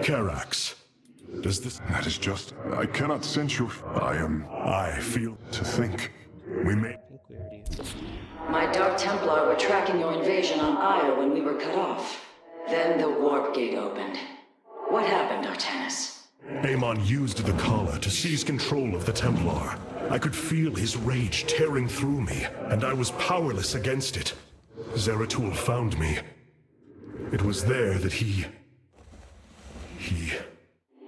Karax. Does this... That is just... I cannot sense your... I feel... To think. We may... I think we already... My Dark Templar were tracking your invasion on Aya when we were cut off. Then the warp gate opened. What happened, Artanis? Amon used the collar to seize control of the Templar. I could feel his rage tearing through me, and I was powerless against it. Zeratul found me. It was there that he...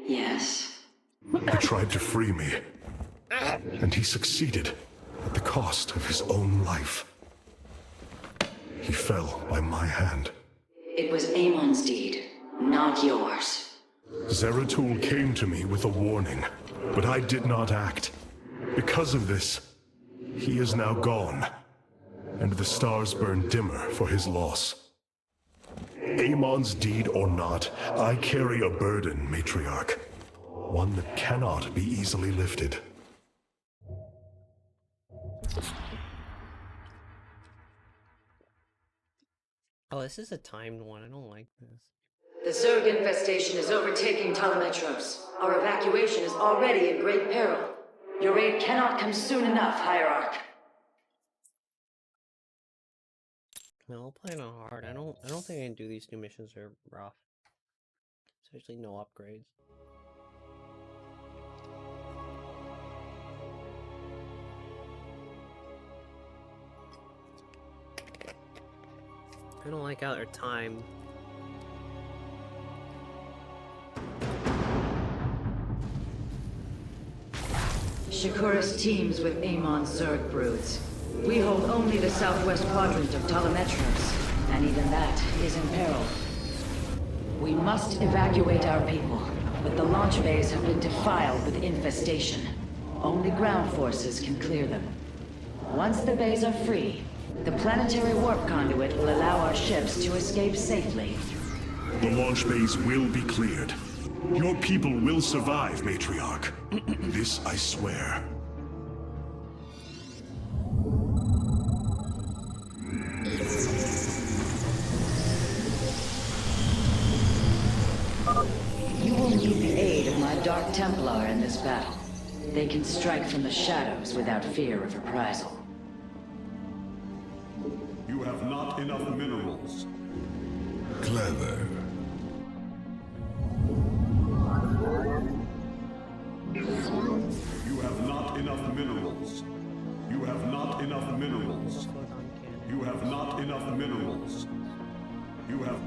Yes? He tried to free me. And he succeeded, at the cost of his own life. He fell by my hand. It was Amon's deed, not yours. Zeratul came to me with a warning, but I did not act. Because of this, he is now gone, and the stars burn dimmer for his loss. Amon's deed or not, I carry a burden, Matriarch. One that cannot be easily lifted. Oh, this is a timed one. I don't like this. The Zerg infestation is overtaking Telemetros. Our evacuation is already in great peril. Your aid cannot come soon enough, Hierarch. No, I'll play on hard. I don't think I can do these new missions are rough. Especially no upgrades. I don't like how they're timed. Shakuras teams with Amon's Zerg broods. We hold only the southwest quadrant of Telemetros, and even that is in peril. We must evacuate our people, but the launch bays have been defiled with infestation. Only ground forces can clear them. Once the bays are free, the planetary warp conduit will allow our ships to escape safely. The launch bays will be cleared. Your people will survive, Matriarch. This I swear. You will need the aid of my Dark Templar in this battle. They can strike from the shadows without fear of reprisal. You have not enough minerals. Clever. You have not enough minerals. You have not enough minerals. You have not enough minerals. You have...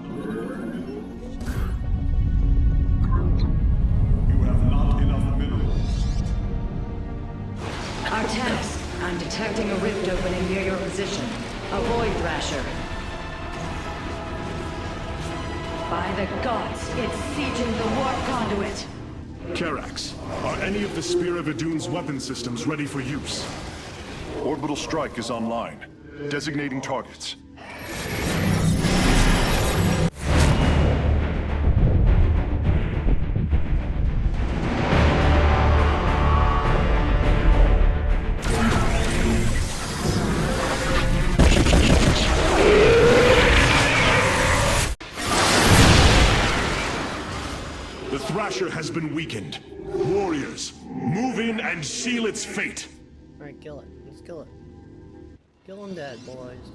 You have not enough minerals. Artanis, I'm detecting a rift opening near your position. Avoid Thrasher. By the gods, it's sieging the warp conduit. Karax, are any of the Spear of Idun's weapon systems ready for use? Orbital strike is online. Designating targets. The Thrasher has been weakened. Warriors, move in and seal its fate. Alright, kill it. Let's kill it. Kill him dead, boys.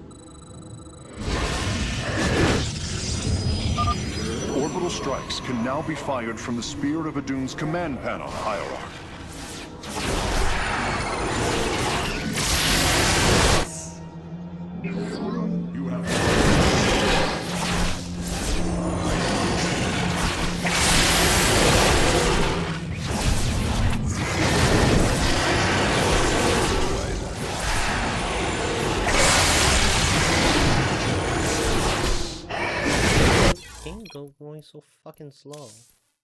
Orbital strikes can now be fired from the Spear of Idun's command panel, Hierarch. You have... Going so fucking slow.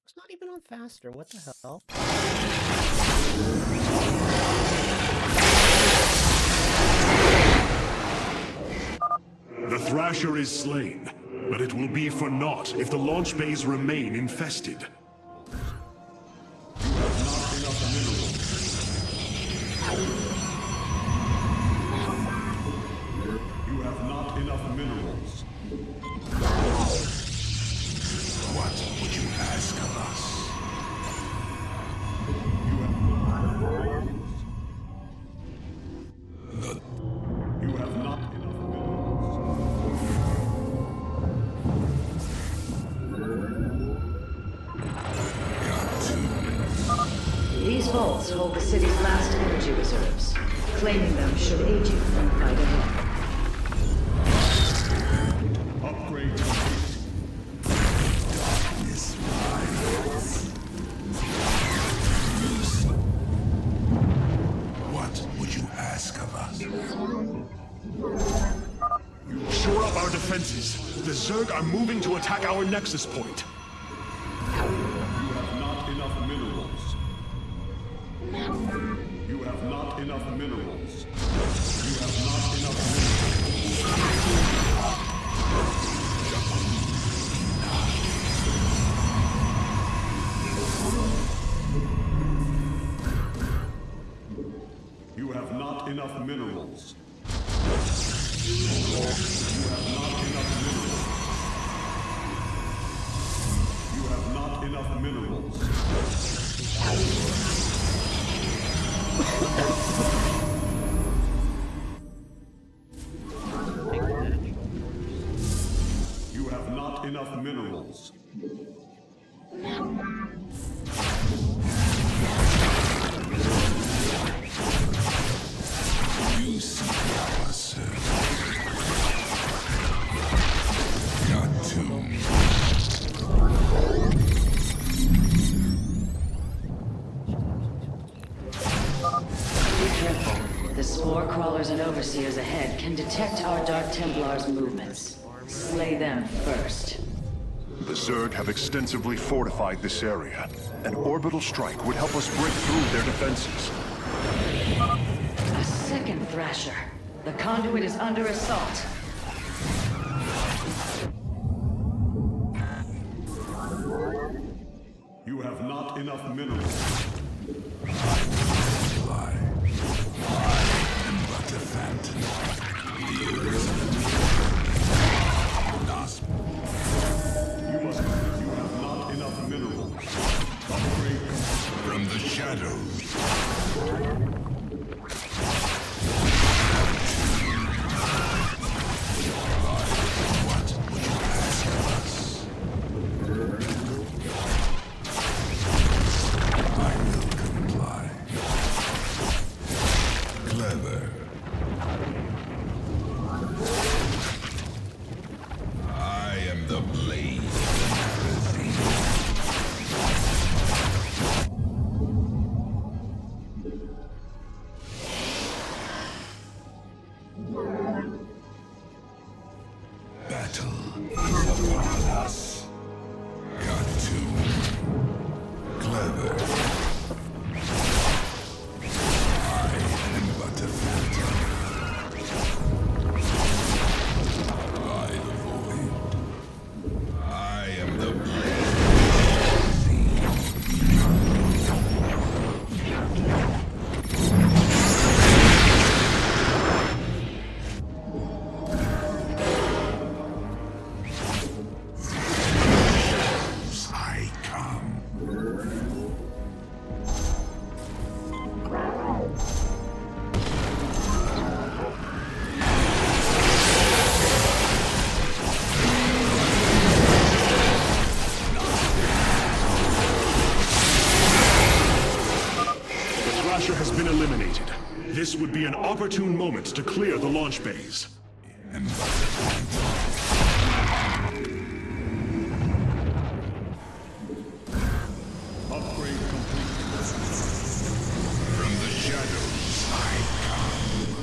It's not even on faster. What the hell? The Thrasher is slain, but it will be for naught if the launch bays remain infested. You vaults hold the city's last energy reserves. Claiming them should aid you in the fight ahead. Upgrade complete. What would you ask of us? Shore up our defenses. The Zerg are moving to attack our nexus point. You have not enough minerals. You have not enough minerals. You have not enough minerals. You have not enough minerals. You have not enough minerals. You have not enough minerals. You have not enough minerals. You see our service. Got to. Be careful. The spore crawlers and overseers ahead can detect our Dark Templars' movements. Slay them first. The Zerg have extensively fortified this area. An orbital strike would help us break through their defenses. A second Thrasher. The conduit is under assault. You have not enough minerals. Fly. I am but a phantom. You have not enough minerals. Upgrade complete. From the shadows. What would you ask of us? I will comply. Clever. I am the blade. Battle is upon us. Got to. Clever. I am but a phantom. By the void. I am the blade. I come. The Thrasher has been eliminated. This would be an opportune moment to clear the launch bays. And but a phantom. Upgrade complete. From the shadows I come.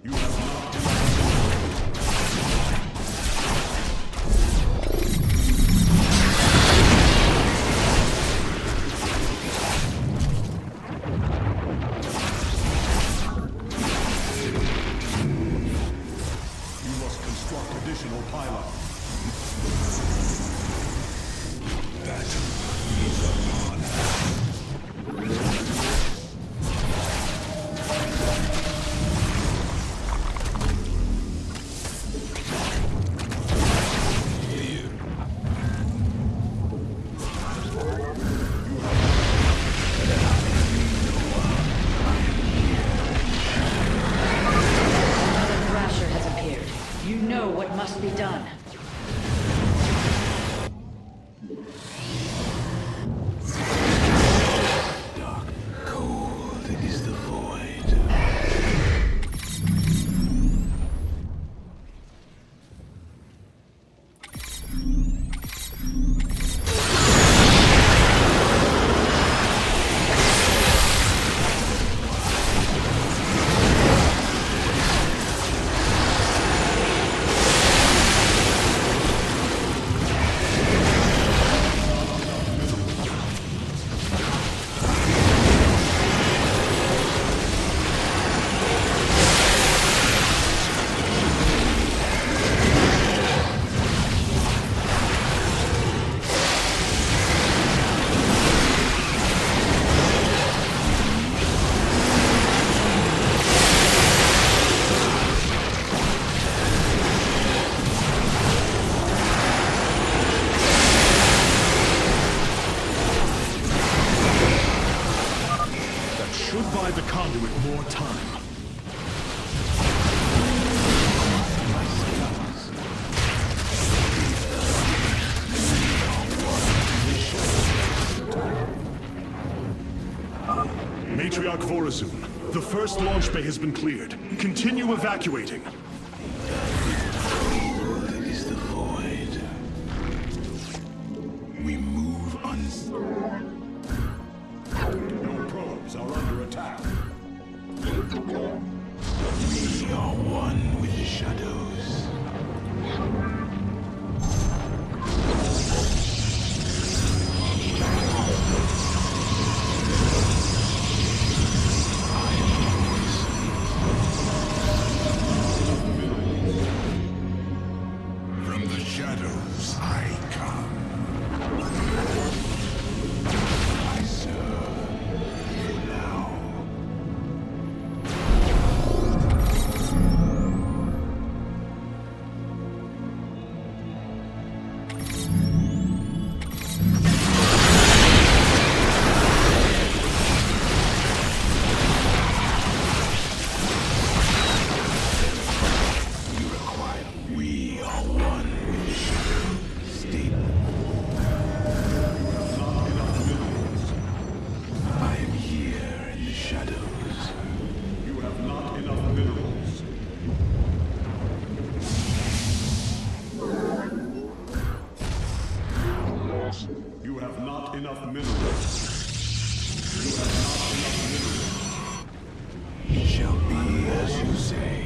You have not enough. buy the conduit more time. Matriarch Vorazun, the first launch bay has been cleared. Continue evacuating. That is the void. We move Your probes are under attack. We are one with the shadows. From the shadows I come. I serve you now. You require. We are one with the shadows. Stable. Not enough minerals. I am here in the shadows. You have not enough minerals. You have not enough minerals. You have not enough minerals. It shall be as you say.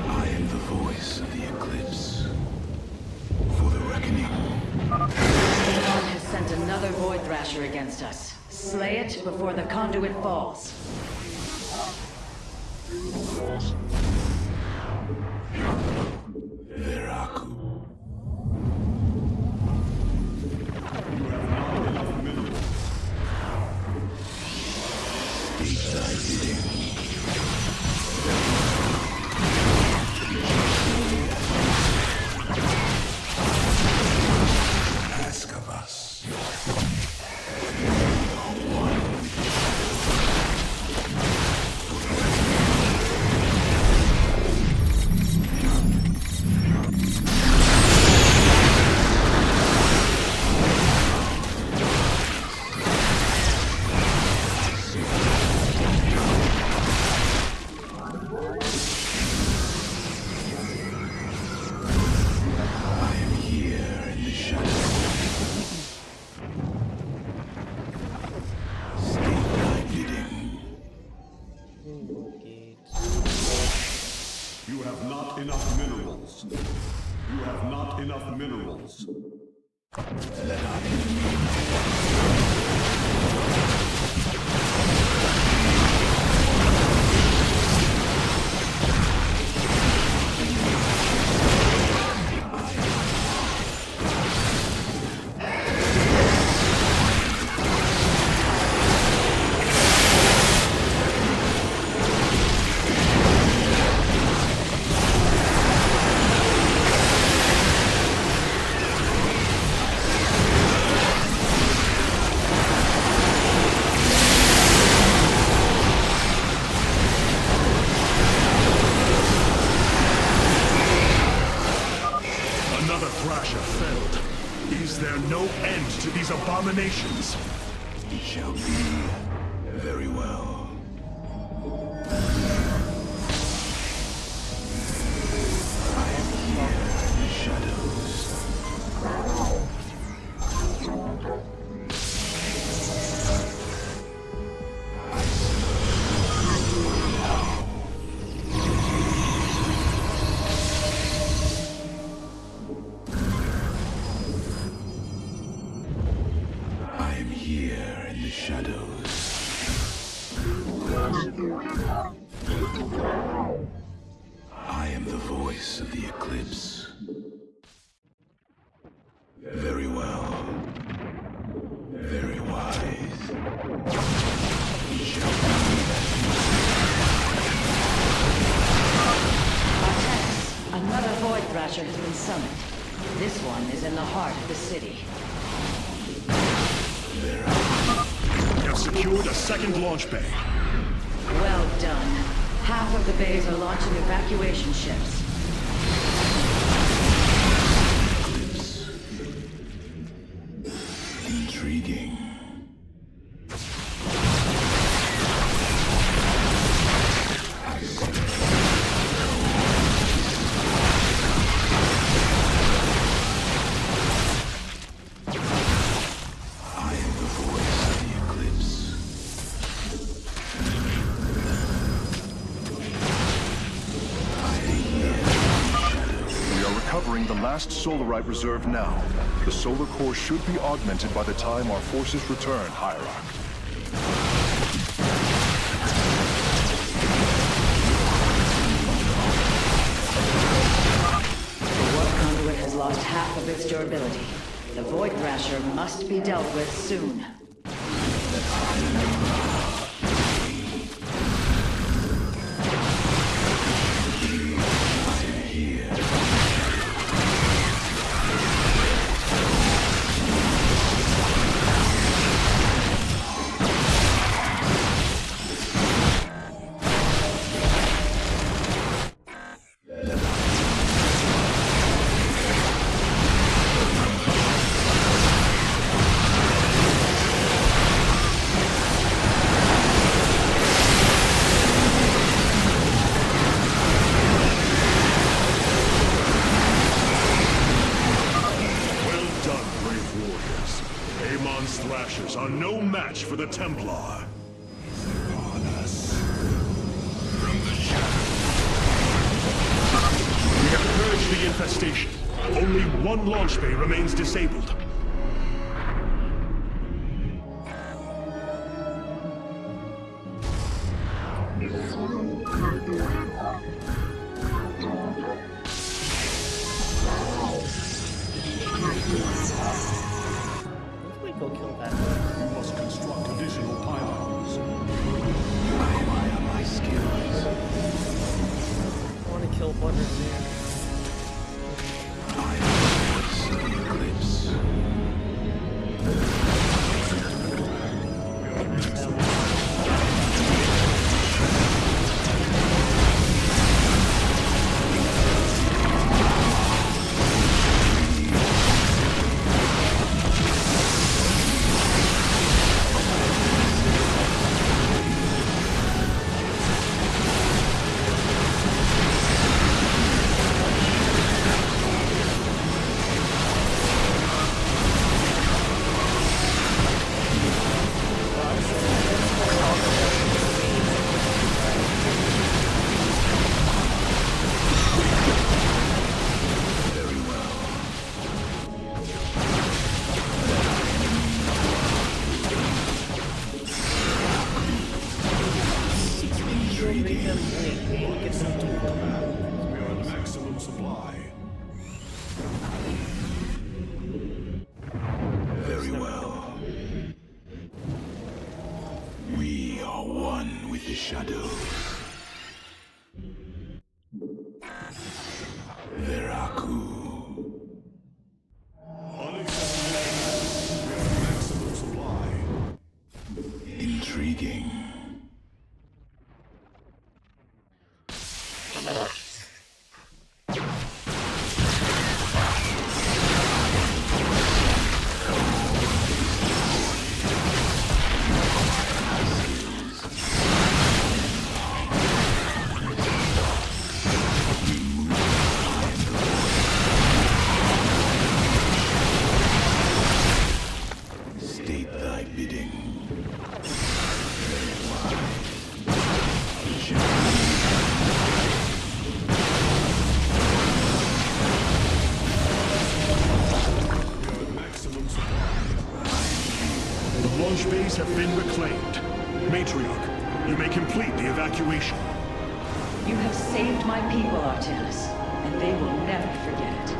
I am the voice of the eclipse. For the reckoning. Amon has sent another Void Thrasher against us. Slay it before the conduit falls. Veraku. You have not enough minerals. State thy bidding. Ask of us. I am here in the shadows. State thy bidding. Gates. You have not enough minerals. You have not enough minerals. Let our enemy Another Thrasher felled. Is there no end to these abominations? It shall be very well. I am here in the shadows. I am here in the shadows. I am the voice of the eclipse. Very well. Very wise. It shall be as you Artanis, another Void Thrasher has been summoned. This one is in the heart of the city. We have secured a second launch bay. Well done. Half of the bays are launching evacuation ships. Intriguing. I am the voice of the eclipse. We are recovering the last Solarite reserve now. The solar core should be augmented by the time our forces return, Hierarch. The warp conduit has lost half of its durability. The Void Thrasher must be dealt with soon. Well done, brave warriors. Amon's Thrashers are no match for the Templar. Upon us. We have purged the infestation. Only one launch bay remains disabled. Let's wait, go kill that. You must construct additional pylons. I admire my skills. I want to kill Butter there. I am the voice of the eclipse. Very well. Make them wait, get them to kill that. We are at maximum supply. Very well. We are one with the shadows. Veraku. Unacceptable. We are at maximum supply. Intriguing. State thy bidding. Maximum supply. The launch bays have been reclaimed. Matriarch, you may complete the evacuation. You have saved my people, Artanis, and they will never forget it.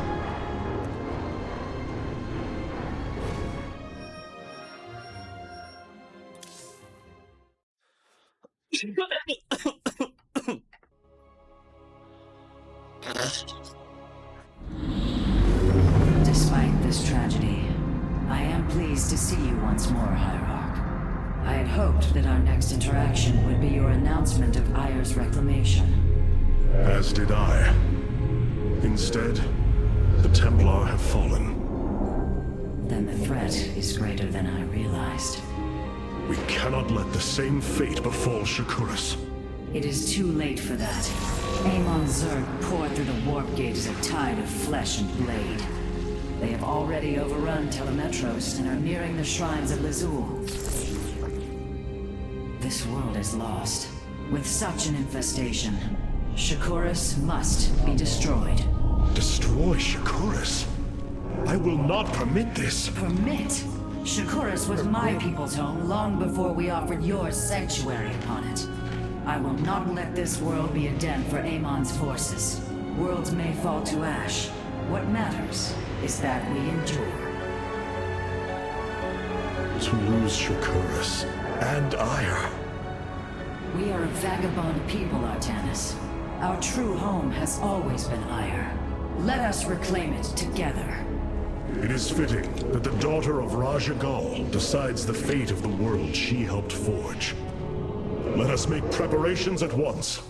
Despite this tragedy, I am pleased to see you once more, Hierarch. I had hoped that our next interaction would be your announcement of Ayer's reclamation. As did I. Instead, the Templar have fallen. Then the threat is greater than I realized. We cannot let the same fate befall Shakuras. It is too late for that. Amon Zerg poured through the warp gate as a tide of flesh and blade. They have already overrun Telemetros and are nearing the shrines of Lazul. This world is lost. With such an infestation, Shakuras must be destroyed. Destroy Shakuras? I will not permit this. Permit? Shakuras was my people's home long before we offered yours sanctuary upon it. I will not let this world be a den for Amon's forces. Worlds may fall to ash. What matters is that we endure. To lose Shakuras and Ayer. We are a vagabond people, Artanis. Our true home has always been Ayer. Let us reclaim it together. It is fitting that the daughter of Raja Gal decides the fate of the world she helped forge. Let us make preparations at once.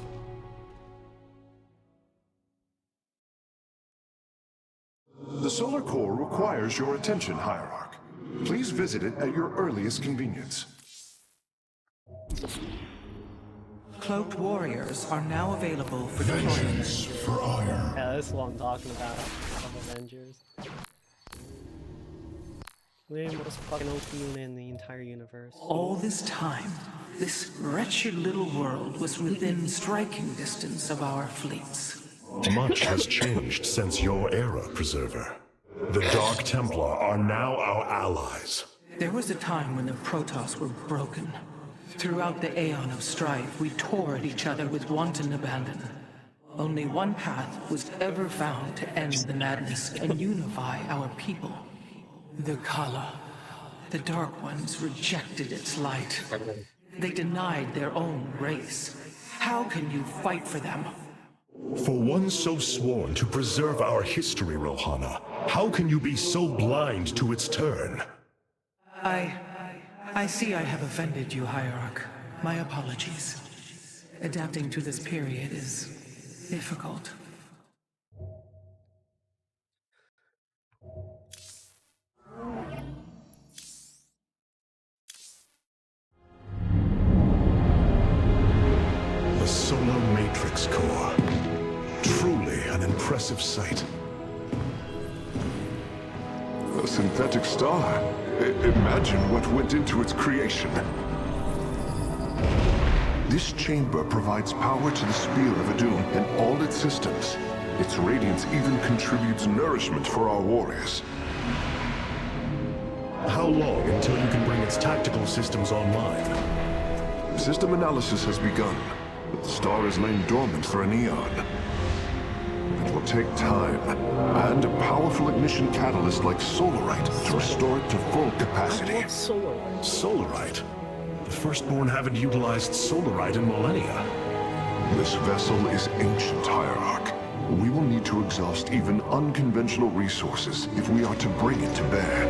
The Solar Core requires your attention, Hierarch. Please visit it at your earliest convenience. Cloaked warriors are now available for deployment. Vengeance for Ayer. Yeah, this is what I'm talking about. Of Avengers. We're the most fucking OP unit in the entire universe. All this time, this wretched little world was within striking distance of our fleets. Much has changed since your era, Preserver. The Dark Templar are now our allies. There was a time when the Protoss were broken. Throughout the Aeon of Strife, we tore at each other with wanton abandon. Only one path was ever found to end the madness and unify our people. The Kala. The Dark Ones rejected its light. They denied their own race. How can you fight for them? For one so sworn to preserve our history, Rohana, how can you be so blind to its turn? I see I have offended you, Hierarch. My apologies. Adapting to this period is difficult. The Solar Matrix Core. Truly an impressive sight. A synthetic star. Imagine what went into its creation. This chamber provides power to the Spear of Adun and all its systems. Its radiance even contributes nourishment for our warriors. How long until you can bring its tactical systems online? System analysis has begun, but the star has lain dormant for an eon. It will take time, and a powerful ignition catalyst like Solarite to restore it to full capacity. What's Solarite? Solarite? The Firstborn haven't utilized Solarite in millennia. This vessel is ancient, Hierarch. We will need to exhaust even unconventional resources if we are to bring it to bear.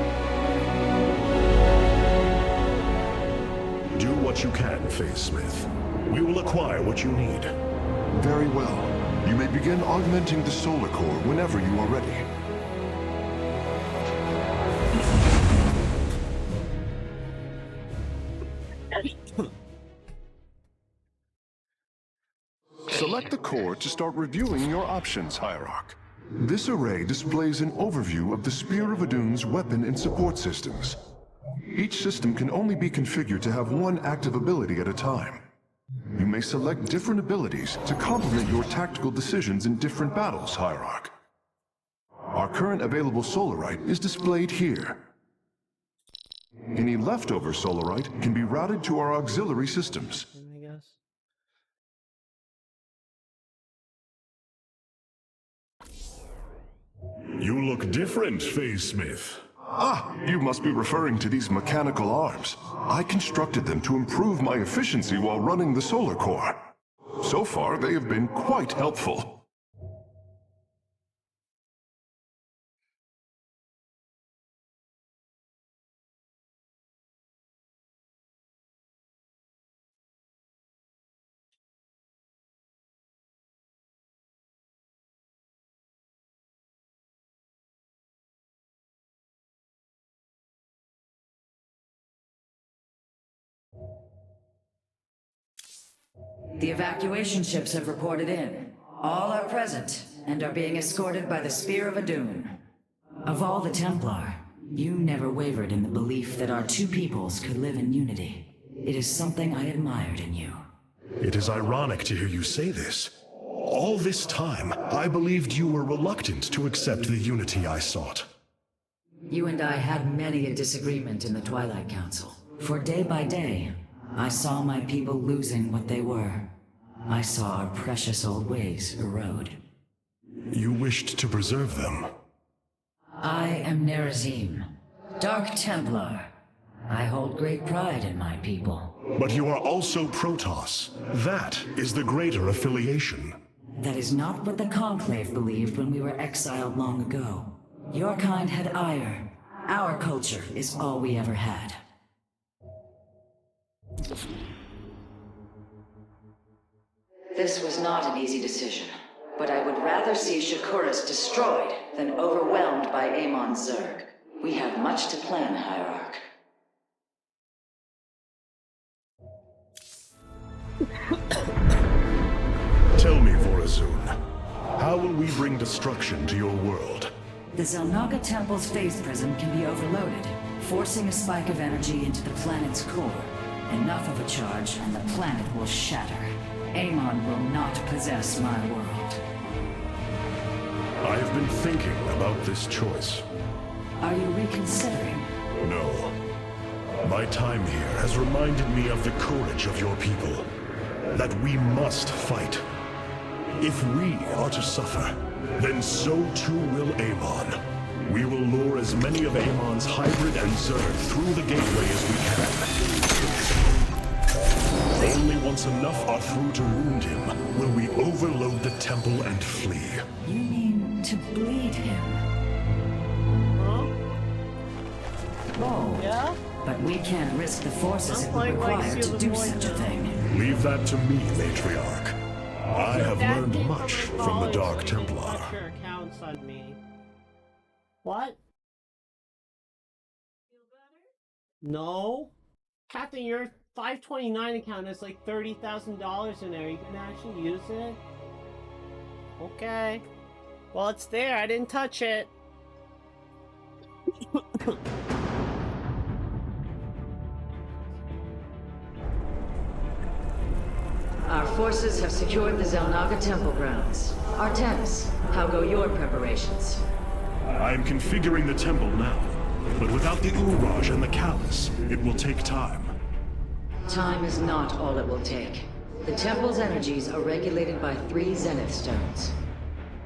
Do what you can, Faye Smith. We will acquire what you need. Very well. You may begin augmenting the Solar Core whenever you are ready. Select the core to start reviewing your options, Hierarch. This array displays an overview of the Spear of Adun's weapon and support systems. Each system can only be configured to have one active ability at a time. You may select different abilities to complement your tactical decisions in different battles, Hierarch. Our current available Solarite is displayed here. Any leftover Solarite can be routed to our auxiliary systems. I guess. You look different, Faye Smith. Ah, you must be referring to these mechanical arms. I constructed them to improve my efficiency while running the Solar Core. So far, they have been quite helpful. The evacuation ships have reported in. All are present and are being escorted by the Spear of Adun. Of all the Templar, you never wavered in the belief that our two peoples could live in unity. It is something I admired in you. It is ironic to hear you say this. All this time, I believed you were reluctant to accept the unity I sought. You and I had many a disagreement in the Twilight Council. For day by day, I saw my people losing what they were. I saw our precious old ways erode. You wished to preserve them. I am Nerazim, Dark Templar. I hold great pride in my people. But you are also Protoss. That is the greater affiliation. That is not what the Conclave believed when we were exiled long ago. Your kind had ire. Our culture is all we ever had. This was not an easy decision, but I would rather see Shakuras destroyed than overwhelmed by Amon Zerg. We have much to plan, Hierarch. Tell me, Vorazun, how will we bring destruction to your world? The Xel'Naga Temple's phase prism can be overloaded, forcing a spike of energy into the planet's core. Enough of a charge, and the planet will shatter. Amon will not possess my world. I have been thinking about this choice. Are you reconsidering? No. My time here has reminded me of the courage of your people. That we must fight. If we are to suffer, then so too will Amon. We will lure as many of Amon's hybrid and Zerg through the gateway as we can. Only once enough are through to wound him will we overload the temple and flee. You mean to bleed him? Huh? Oh. Yeah? But we can't risk the forces it would require to do such a thing. Leave that to me, Matriarch. I have learned much from the Dark Templar. Touch your accounts on me. What? No. Captain, your 529 account has like $30,000 in there. You can actually use it? Okay. Well, it's there. I didn't touch it. Our forces have secured the Xel'Naga Temple grounds. Artemis, how go your preparations? I am configuring the temple now, but without the Uraj and the Callus, it will take time. Time is not all it will take. The temple's energies are regulated by 3 Zenith Stones.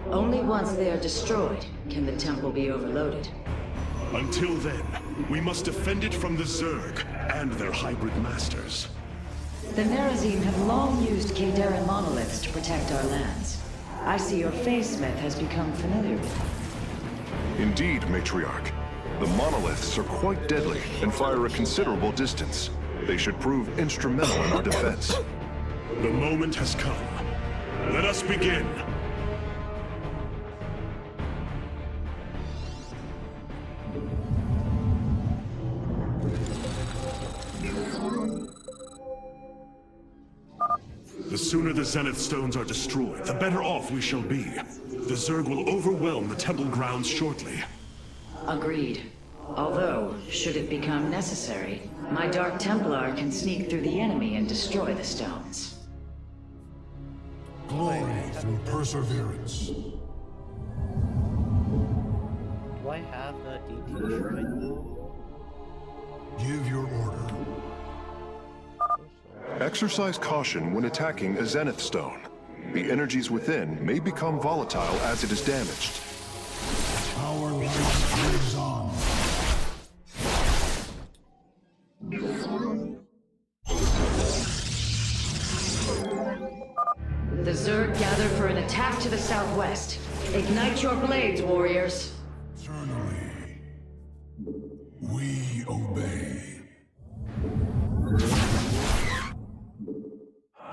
Only once they are destroyed can the temple be overloaded. Until then, we must defend it from the Zerg and their hybrid masters. The Nerazim have long used Kaydaran monoliths to protect our lands. I see your Phasesmith has become familiar with them. Indeed, Matriarch. The monoliths are quite deadly and fire a considerable distance. They should prove instrumental in our defense. The moment has come. Let us begin. The sooner the Zenith Stones are destroyed, the better off we shall be. The Zerg will overwhelm the temple grounds shortly. Agreed. Although, should it become necessary, my Dark Templar can sneak through the enemy and destroy the stones. Glory through perseverance. Do I have the DT shrine? Give your order. Exercise caution when attacking a Zenith Stone. The energies within may become volatile as it is damaged. Our light lives on. The Zerg gather for an attack to the southwest. Ignite your blades, warriors! Eternally, we obey.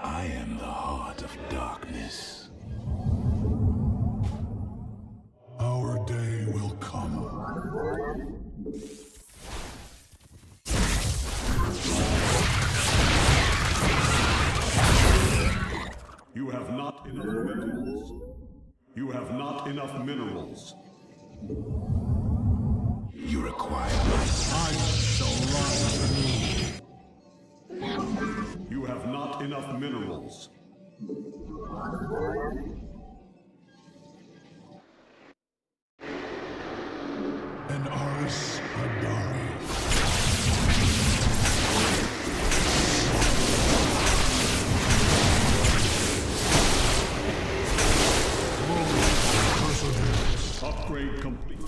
I am the heart of darkness. Our day will come. have not enough minerals. You have not enough minerals. You require my You have not enough minerals. And Aris Adari. Upgrade complete.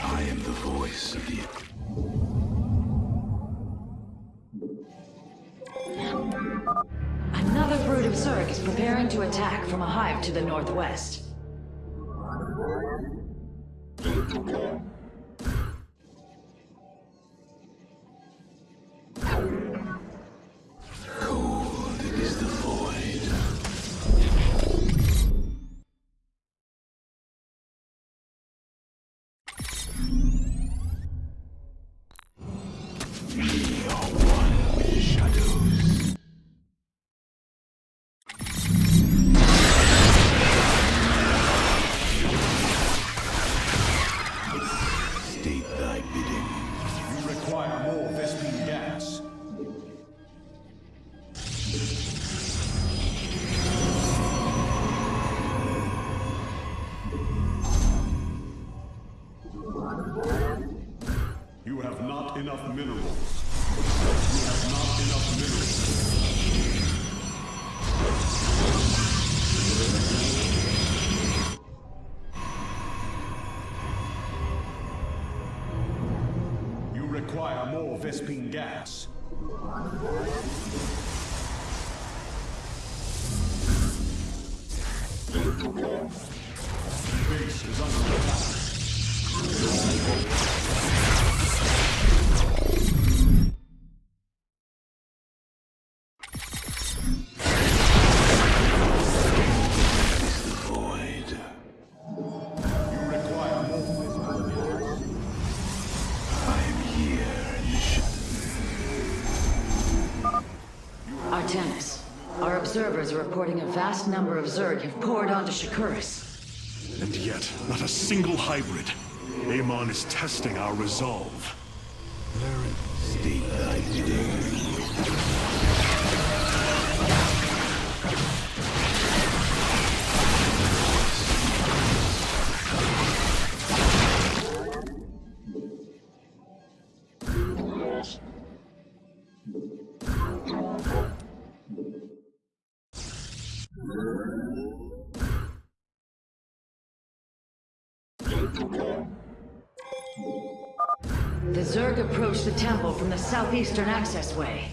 I am the voice of the... Another brood of Zerg is preparing to attack from a hive to the northwest. Cold is the void. We are one with the shadows. State thy bidding. You require more Vespene gas. You have not enough minerals. You have not enough minerals. You require more Vespene gas. Base is under attack. Is the void. You require more Vespene gas. I am here in the shadows. Artemis, our observers are reporting a vast number of Zerg have poured onto Shakuras. And yet, not a single hybrid. Amon is testing our resolve. State thy bidding. The Zerg approach the temple from the southeastern accessway.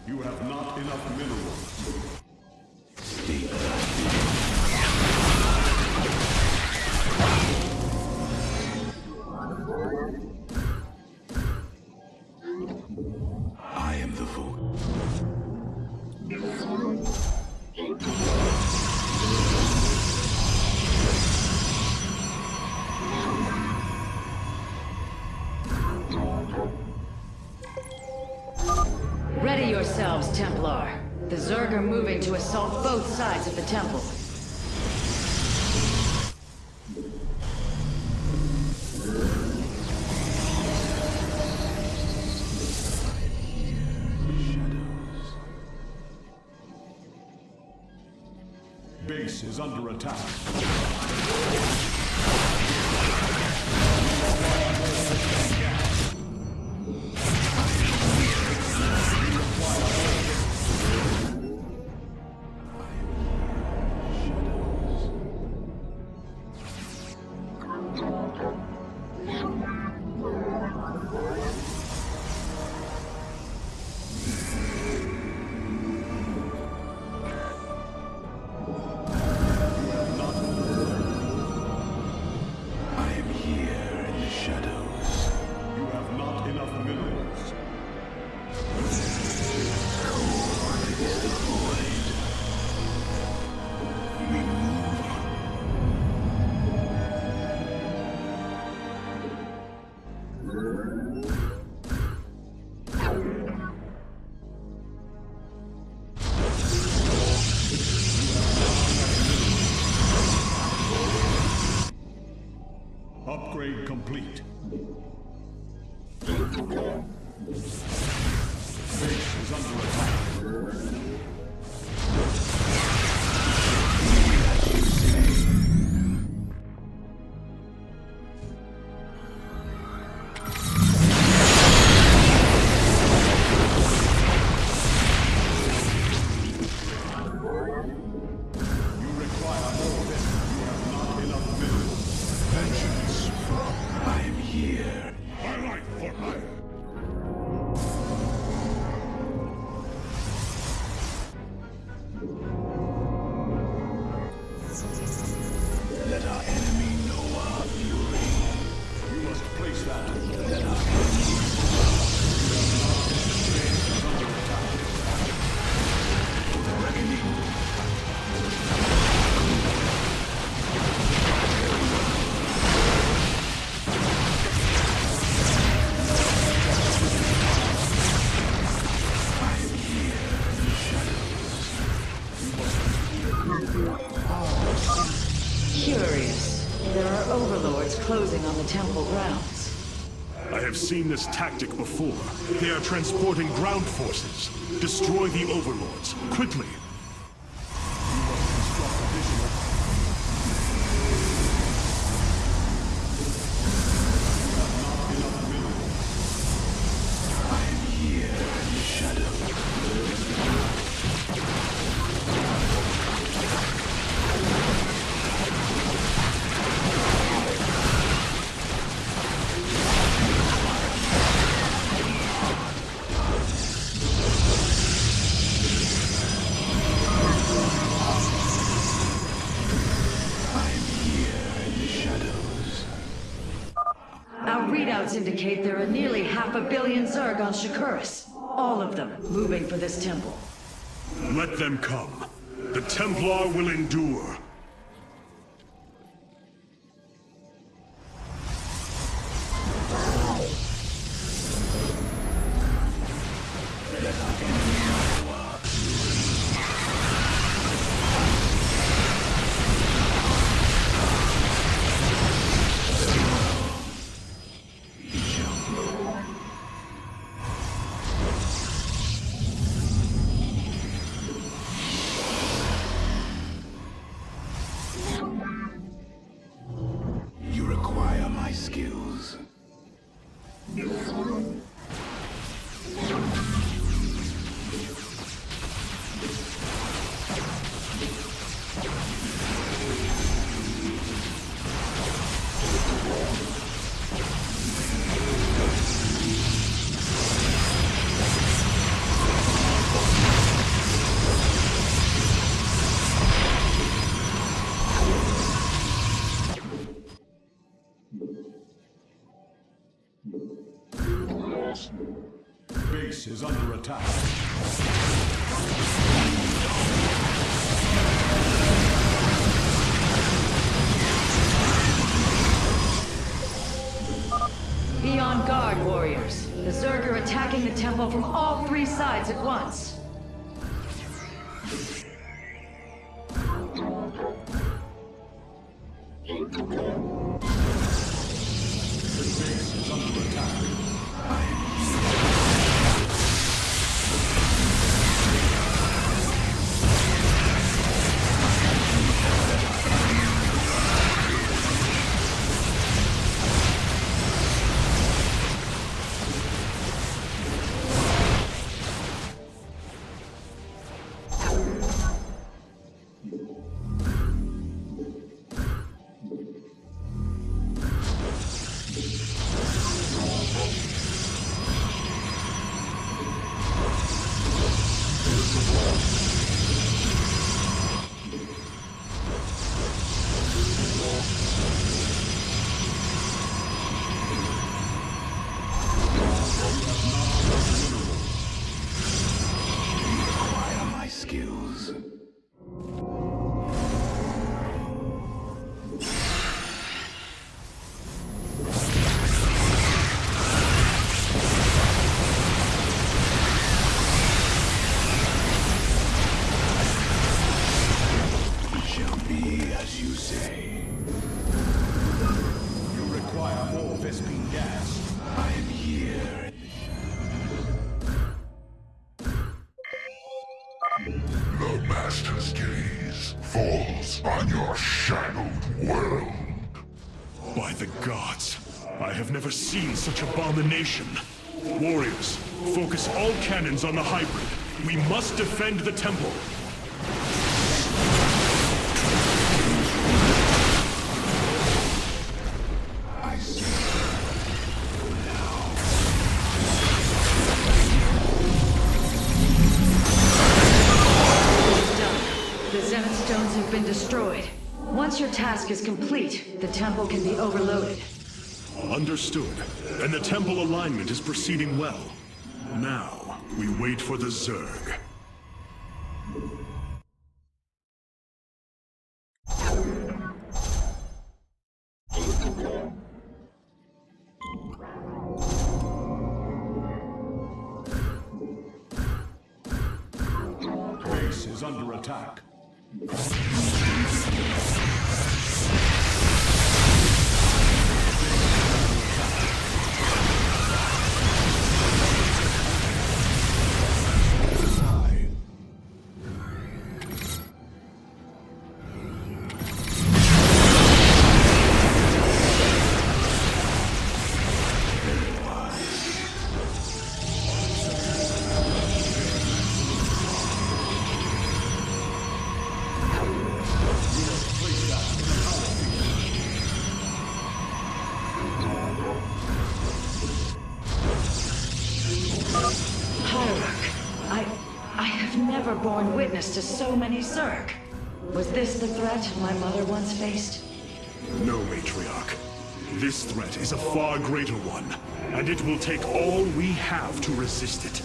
You have not enough minerals. State thy bidding. I am the void. Ready yourselves, Templar. The Zerg are moving to assault both sides of the temple. Base is under attack. Upgrade complete. Base is under attack. Curious. There are overlords closing on the temple grounds. I have seen this tactic before. They are transporting ground forces. Destroy the overlords, quickly. Our readouts indicate there are nearly 500 million Zerg on Shakuras. All of them moving for this temple. Let them come. The Templar will endure. You require my skills. Base is under attack. Be on guard, warriors. The Zerg are attacking the temple from all three sides at once. Base is under attack. By the gods, I have never seen such abomination. Warriors, focus all cannons on the hybrid. We must defend the temple. I see. The Zenith Stones have been destroyed. Once your task is complete, the temple can be overloaded. Understood. And the temple alignment is proceeding well. Now, we wait for the Zerg. Base is under attack. I have never borne witness to so many Zerg. Was this the threat my mother once faced? No, Matriarch. This threat is a far greater one, and it will take all we have to resist it.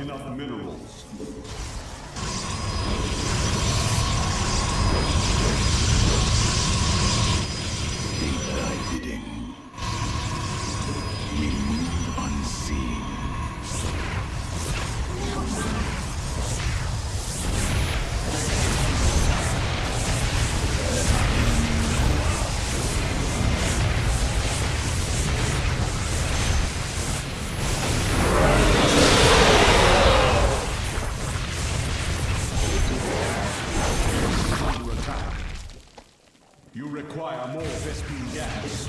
Enough minerals. Thy bidding. We move unseen. You require more Vespene gas.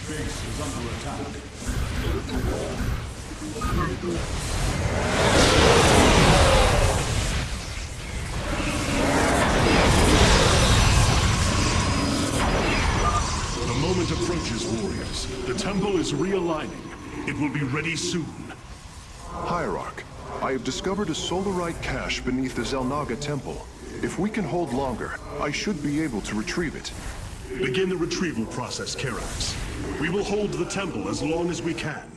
Base is under attack. The moment approaches, warriors. The temple is realigning. It will be ready soon. Hierarch, I have discovered a solarite cache beneath the Xel'Naga temple. If we can hold longer, I should be able to retrieve it. Begin the retrieval process, Karax. We will hold the temple as long as we can.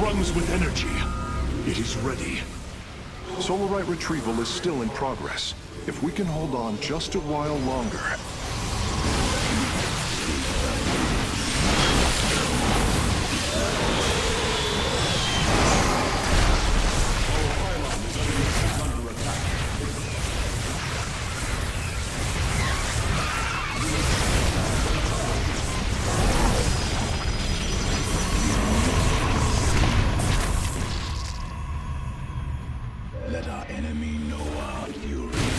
sprums with energy. It is ready. Solarite retrieval is still in progress. If we can hold on just a while longer... Let our enemy know our fury.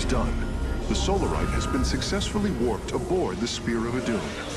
done. The Solarite has been successfully warped aboard the Spear of Adun.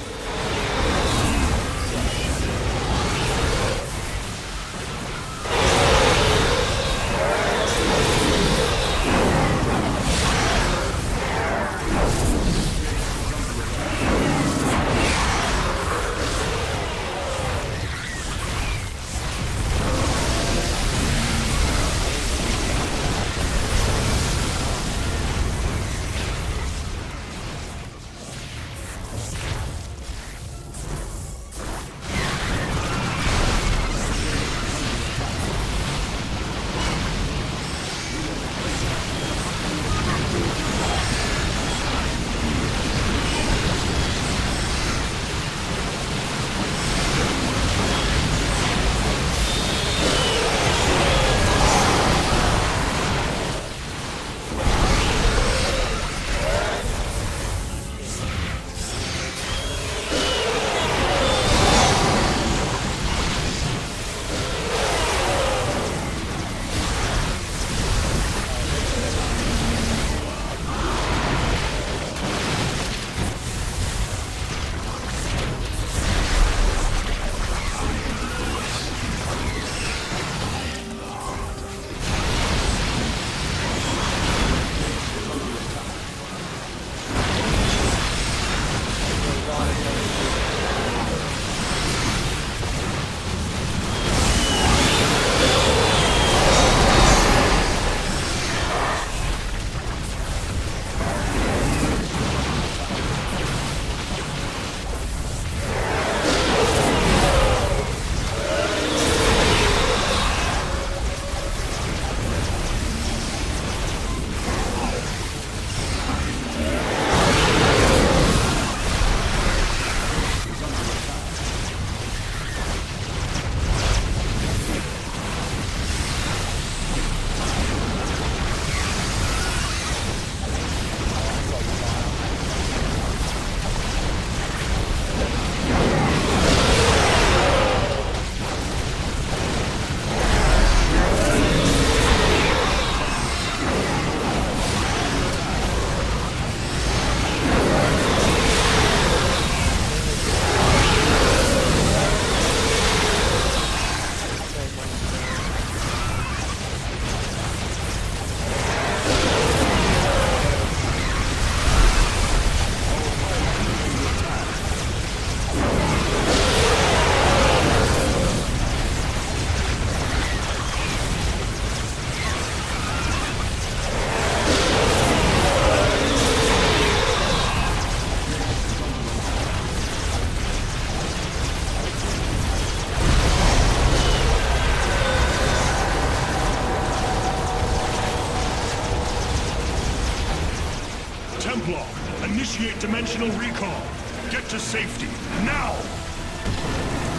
Templar, initiate dimensional recall. Get to safety, now!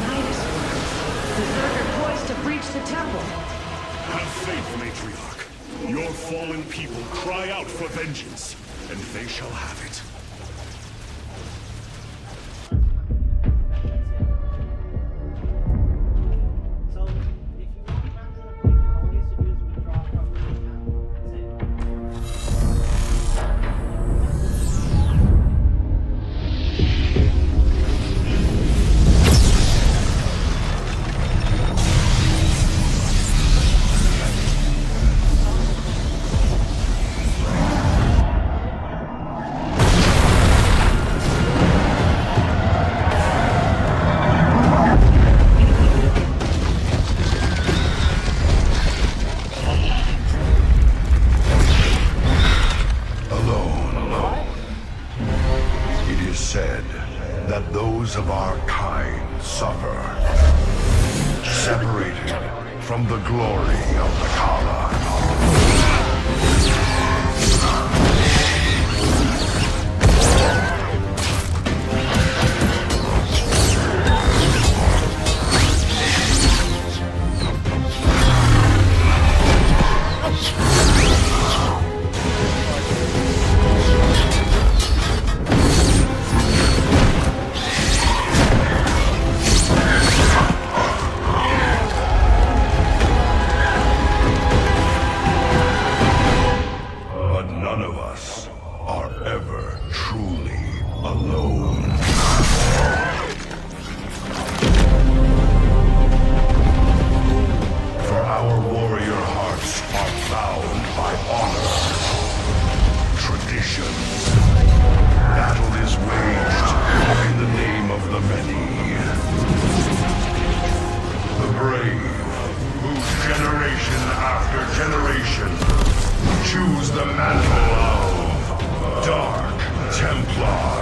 Midas words. Berserker poised to breach the temple. Have faith, Matriarch. Your fallen people cry out for vengeance, and they shall have it. So, if you want funds in a paper, all you have to do is withdraw from the account. That's it. Alone. It is said that those of our kind suffer, separated from the glory of the Khala. But none of us are ever truly alone. For our warrior hearts are bound by honor, traditions. Battle is waged in the name of the many. The brave, whose generation after generation choose the mantle of Dark Templar.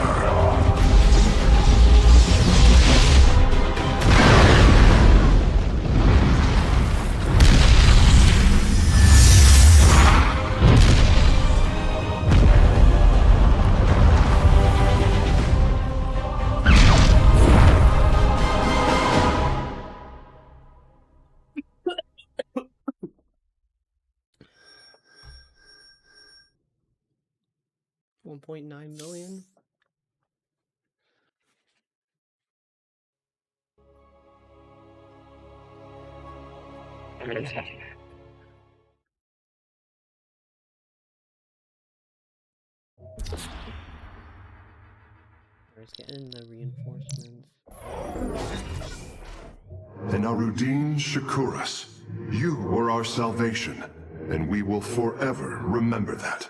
$1.9 million. Where's getting the reinforcements? Enarudin Shakuras, you were our salvation, and we will forever remember that.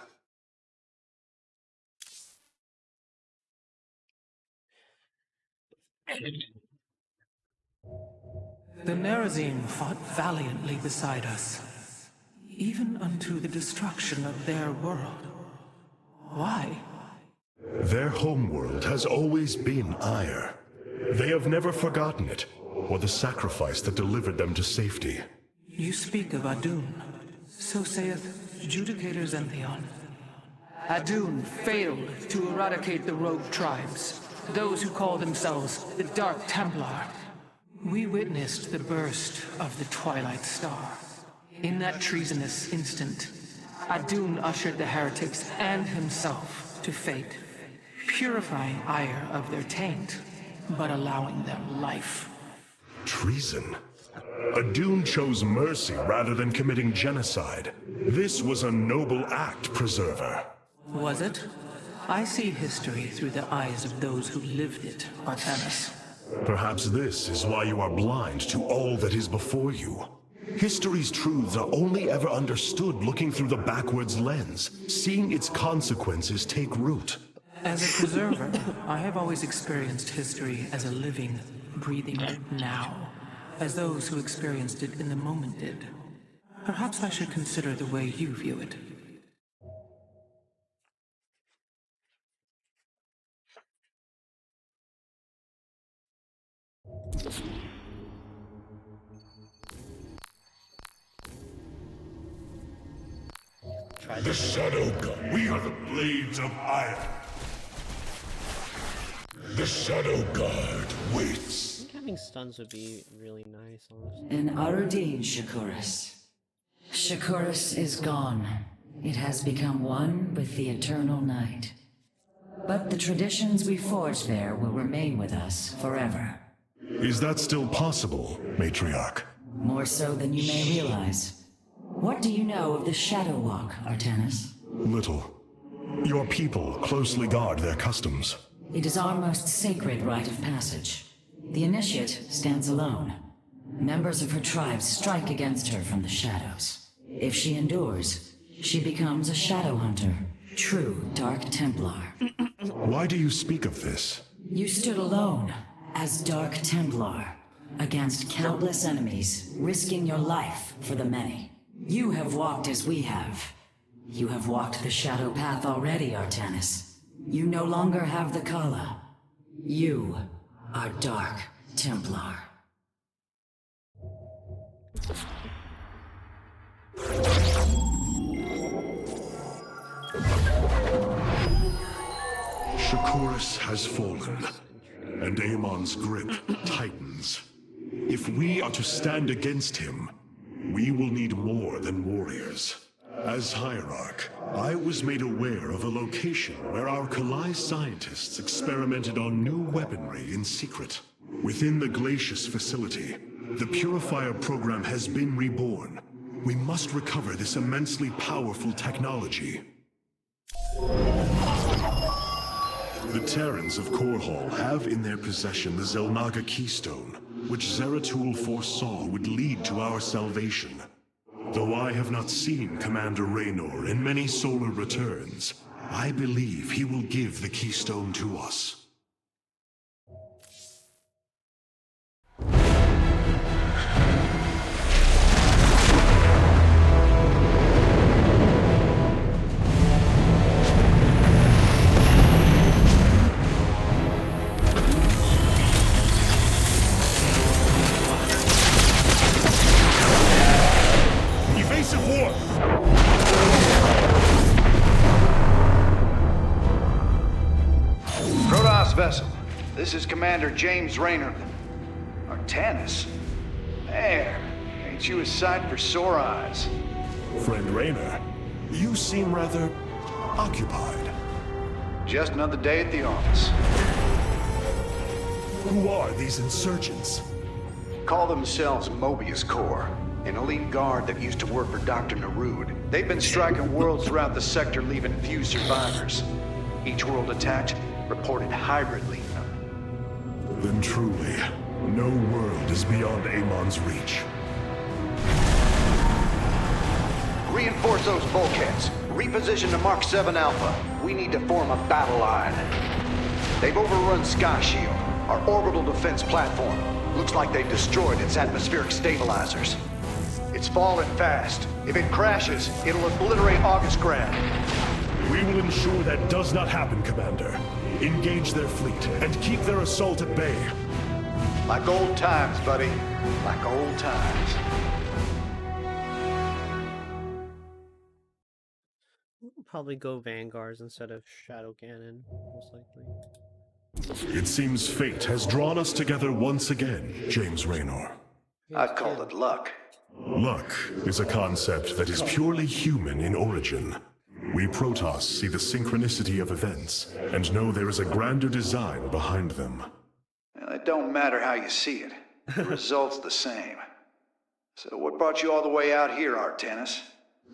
The Nerazim fought valiantly beside us, even unto the destruction of their world. Why? Their homeworld has always been Ire. They have never forgotten it, or the sacrifice that delivered them to safety. You speak of Adun. So saith Judicator Zentheon. Adun failed to eradicate the rogue tribes, those who call themselves the Dark Templar. We witnessed the burst of the Twilight Star. In that treasonous instant, Adun ushered the heretics and himself to fate, purifying Ire of their taint, but allowing them life. Treason? Adun chose mercy rather than committing genocide. This was a noble act, Preserver. Was it? I see history through the eyes of those who lived it, Artemis. Perhaps this is why you are blind to all that is before you. History's truths are only ever understood looking through the backwards lens, seeing its consequences take root. As a preserver, I have always experienced history as a living, breathing now, as those who experienced it in the moment did. Perhaps I should consider the way you view it. try The this. Shadow God. We are the Blades of Iron. The Shadow Guard waits. I think having stuns would be really nice, honestly. An Arudin, Shakuras. Shakuras is gone. It has become one with the eternal night. But the traditions we forged there will remain with us forever. Is that still possible, Matriarch? More so than you may realize. What do you know of the Shadow Walk, Artanis? Little. Your people closely guard their customs. It is our most sacred rite of passage. The Initiate stands alone. Members of her tribe strike against her from the shadows. If she endures, she becomes a Shadow Hunter, true Dark Templar. Why do you speak of this? You stood alone, as Dark Templar, against countless enemies, risking your life for the many. You have walked as we have. You have walked the Shadow Path already, Artanis. You no longer have the Kala. You are Dark Templar. Shakuras has fallen, and Amon's grip tightens. If we are to stand against him, we will need more than warriors. As Hierarch, I was made aware of a location where our Kalai scientists experimented on new weaponry in secret. Within the Glacius facility, the Purifier program has been reborn. We must recover this immensely powerful technology. The Terrans of Korhal have in their possession the Zelnaga Keystone, which Zeratul foresaw would lead to our salvation. Though I have not seen Commander Raynor in many solar returns, I believe he will give the Keystone to us. Evasive war! Protoss vessel, this is Commander James Raynor. Artanis? Man, ain't you a sight for sore eyes? Friend Raynor, you seem rather occupied. Just another day at the office. Who are these insurgents? Call themselves Mobius Corps, an elite guard that used to work for Dr. Narud. They've been striking worlds throughout the sector, leaving few survivors. Each world attacked reported hybridly. Then truly, no world is beyond Amon's reach. Reinforce those bulkheads. Reposition to Mark 7 Alpha. We need to form a battle line. They've overrun Sky Shield, our orbital defense platform. Looks like they've destroyed its atmospheric stabilizers. It's falling fast. If it crashes, it'll obliterate August Grad. We will ensure that does not happen, Commander. Engage their fleet and keep their assault at bay. Like old times, buddy. Like old times. We'll probably go Vanguards instead of Shadow Cannon, most likely. It seems fate has drawn us together once again, James Raynor. I'd call it luck. Luck is a concept that is purely human in origin. We Protoss see the synchronicity of events and know there is a grander design behind them. Well, it don't matter how you see it. The result's the same. So what brought you all the way out here, Artanis?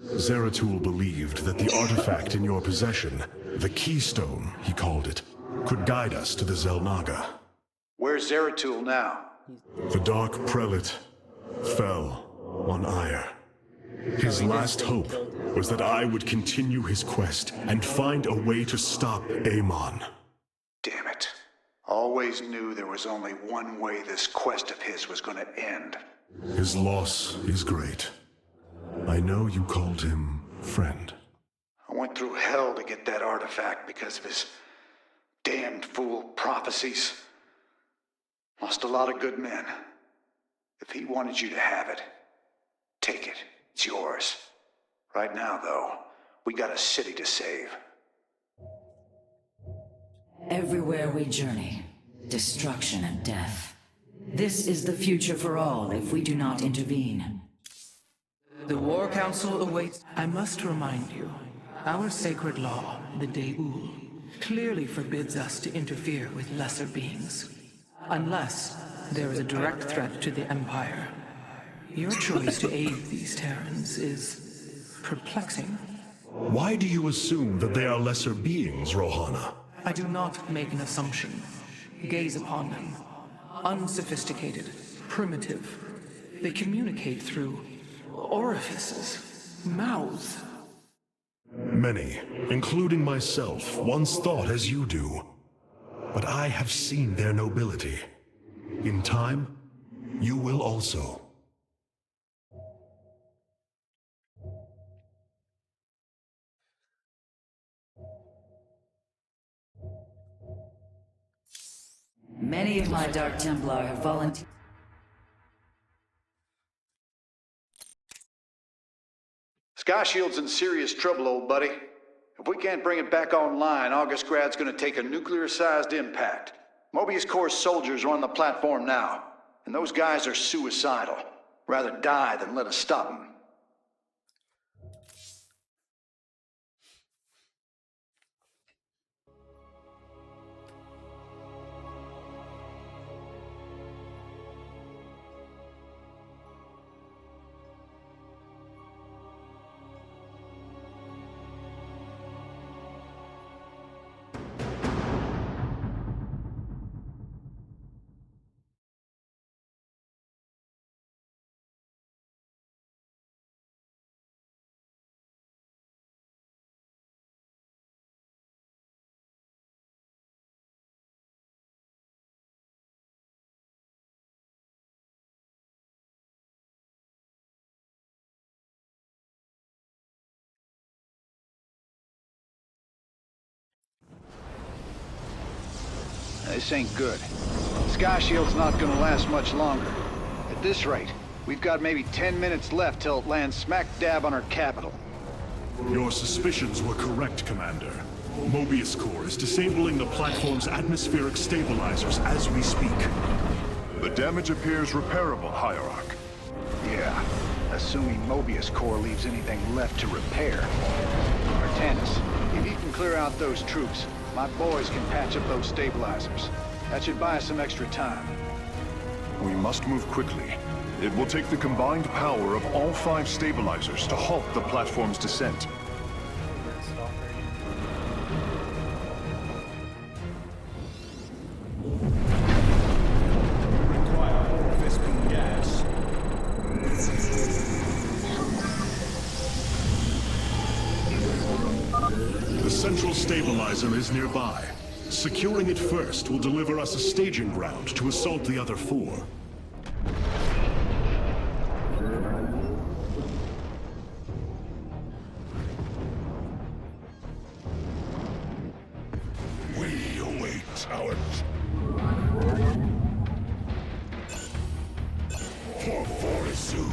Zeratul believed that the artifact in your possession, the Keystone, he called it, could guide us to the Zelnaga. Where's Zeratul now? The Dark Prelate fell on Ire. His last hope was that I would continue his quest and find a way to stop Amon. Damn it. Always knew there was only one way this quest of his was gonna end. His loss is great. I know you called him friend. I went through hell to get that artifact because of his damned fool prophecies. Lost a lot of good men. If he wanted you to have it, take it. It's yours. Right now, though, We got a city to save. Everywhere we journey, destruction and death. This is the future for all if we do not intervene. The War Council awaits. I must remind you, our sacred law, the Deul, clearly forbids us to interfere with lesser beings. Unless there is a direct threat to the Empire. Your choice to aid these Terrans is perplexing. Why do you assume that they are lesser beings, Rohana? I do not make an assumption. Gaze upon them. Unsophisticated, primitive. They communicate through orifices, mouths. Many, including myself, once thought as you do. But I have seen their nobility. In time, you will also. Many of my Dark Templar have volunteered. Sky Shield's in serious trouble, old buddy. If we can't bring it back online, August Grad's gonna take a nuclear-sized impact. Mobius Corps soldiers are on the platform now, and those guys are suicidal. Rather die than let us stop them. This ain't good. Sky Shield's not gonna last much longer. At this rate, we've got maybe 10 minutes left till it lands smack dab on our capital. Your suspicions were correct, Commander. Mobius Corps is disabling the platform's atmospheric stabilizers as we speak. The damage appears repairable, Hierarch. Yeah, assuming Mobius Corps leaves anything left to repair. Artanis, if you can clear out those troops, my boys can patch up those stabilizers. That should buy us some extra time. We must move quickly. It will take the combined power of all 5 stabilizers to halt the platform's descent. Require orifice boom gas. The central stabilizer is nearby. Securing it first will deliver us a staging ground to assault the other 4. We await our... For very soon.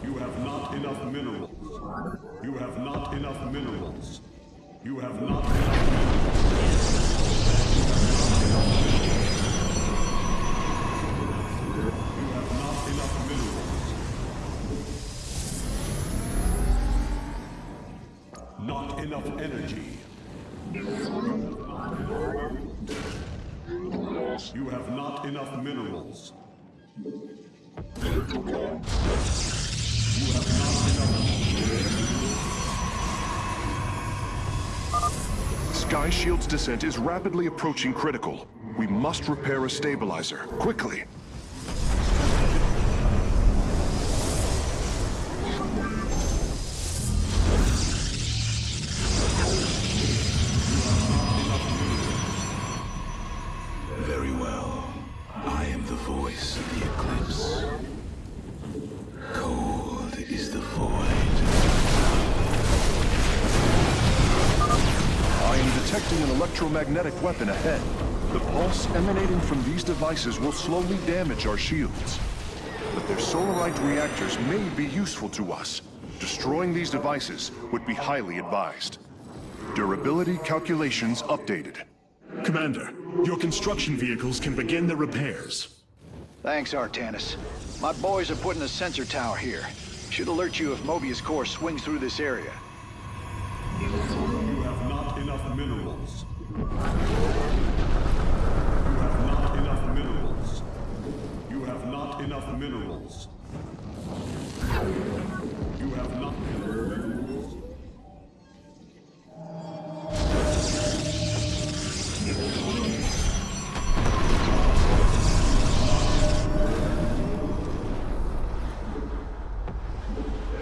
You have not enough minerals. You have not enough minerals. You have not enough minerals. You have not enough minerals. You have not enough minerals. enough energy. You have not enough minerals. You have not enough. Sky Shield's descent is rapidly approaching critical. We must repair a stabilizer, quickly. Very well. I am the voice of the eclipse. Cold is the void. I am detecting an electromagnetic weapon ahead. The pulse emanating from these devices will slowly damage our shields. But their solarite reactors may be useful to us. Destroying these devices would be highly advised. Durability calculations updated. Commander, your construction vehicles can begin their repairs. Thanks, Artanis. My boys are putting a sensor tower here. Should alert you if Mobius Core swings through this area. You have not enough minerals. You have not enough minerals. You have not enough minerals. You have not enough minerals.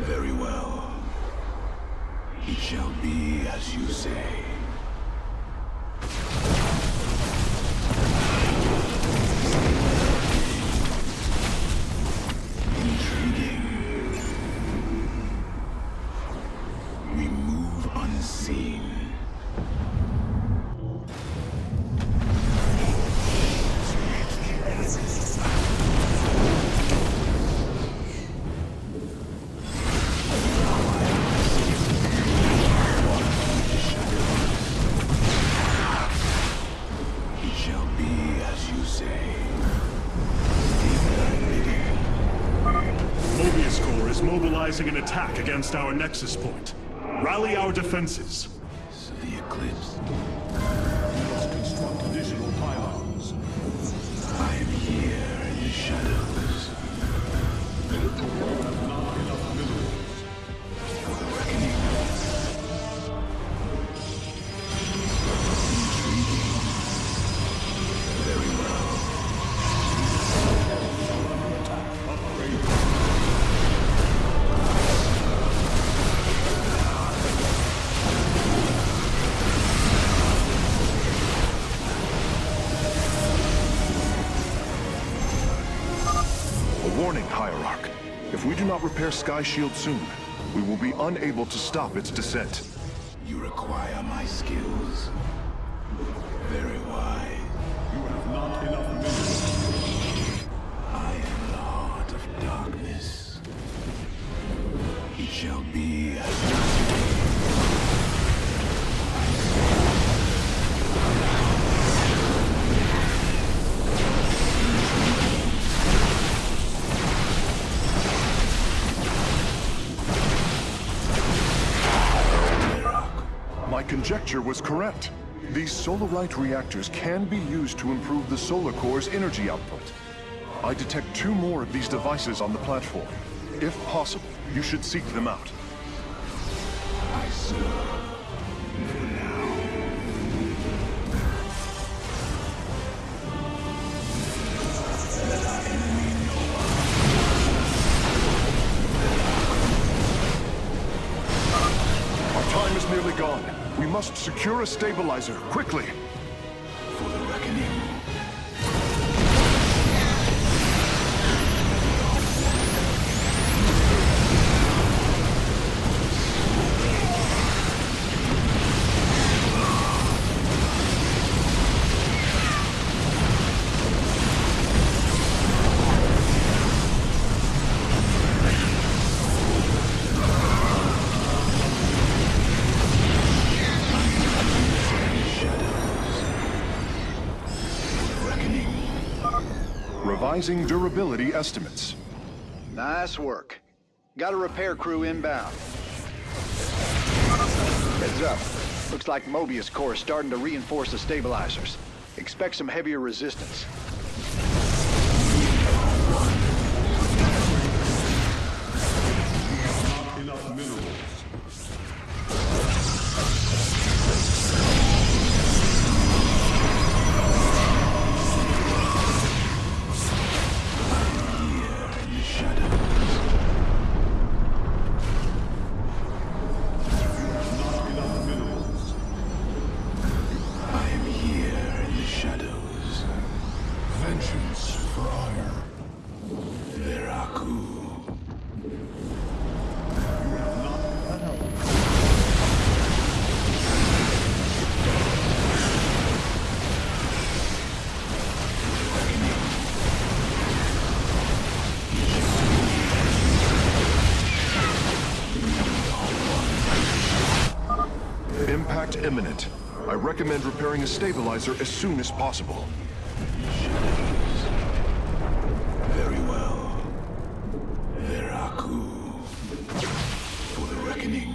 Very well. It shall be as you say. Intriguing. We move unseen. It shall be as you say. Mobius Core is mobilizing an attack against our Nexus point. Rally our defenses. So the eclipse. You must construct additional pylons. I am here in the shadows. You have not enough minerals. For the reckoning. Very well. A warning, Hierarch. If we do not repair Sky Shield soon, we will be unable to stop its descent. You require my skills. Very wise. You have not enough minerals. I am the heart of darkness. It shall be as you say. My conjecture was correct. These solarite reactors can be used to improve the solar core's energy output. I detect 2 more of these devices on the platform. If possible, you should seek them out. I serve. For now. Let our enemy know Our time is nearly gone. We must secure a stabilizer, quickly. for the reckoning. Revising durability estimates. Nice work. Got a repair crew inbound. Heads up. Looks like Mobius Core is starting to reinforce the stabilizers. Expect some heavier resistance. Not enough minerals. Impact imminent. I recommend repairing a stabilizer as soon as possible. Very well. Veraku. For the reckoning.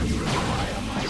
You require my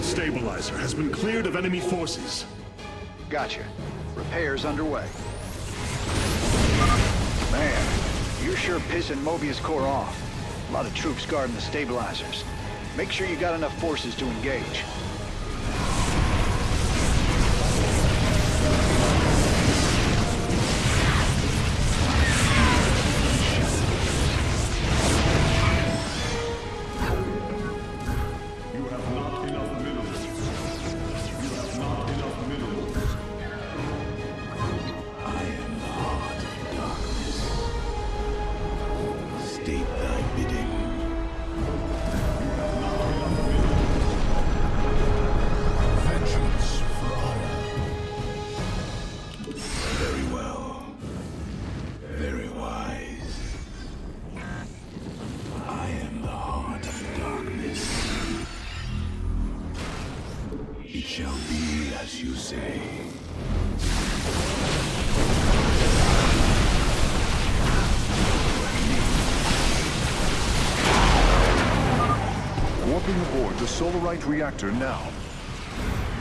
Stabilizer has been cleared of enemy forces. Gotcha. Repairs underway. Man, you're sure pissing Mobius Core off. A lot of troops guarding the stabilizers. Make sure you got enough forces to engage. shall be as you say. Warping aboard the Solarite reactor now.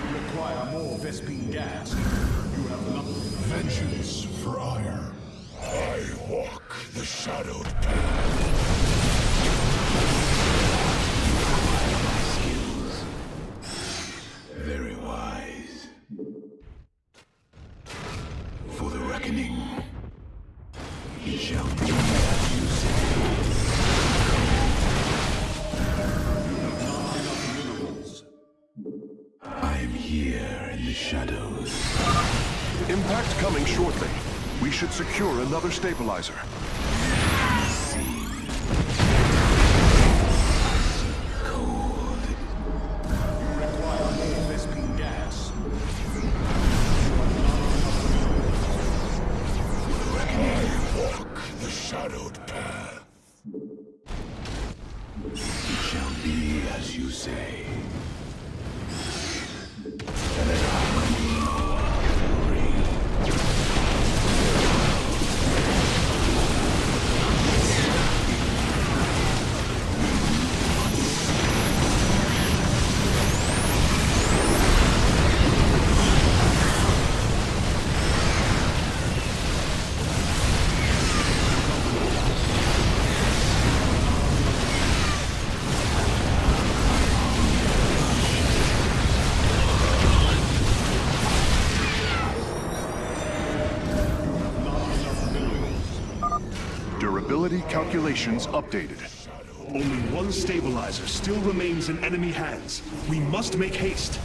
You require more Vespene gas. You have not... Vengeance for ire. I walk the shadowed path. Very wise. For the reckoning, it shall be as you say. I am here in the shadows. Impact coming shortly. We should secure another stabilizer. Shadowed path. It shall be as you say. Durability calculations updated. Only one stabilizer still remains in enemy hands. We must make haste.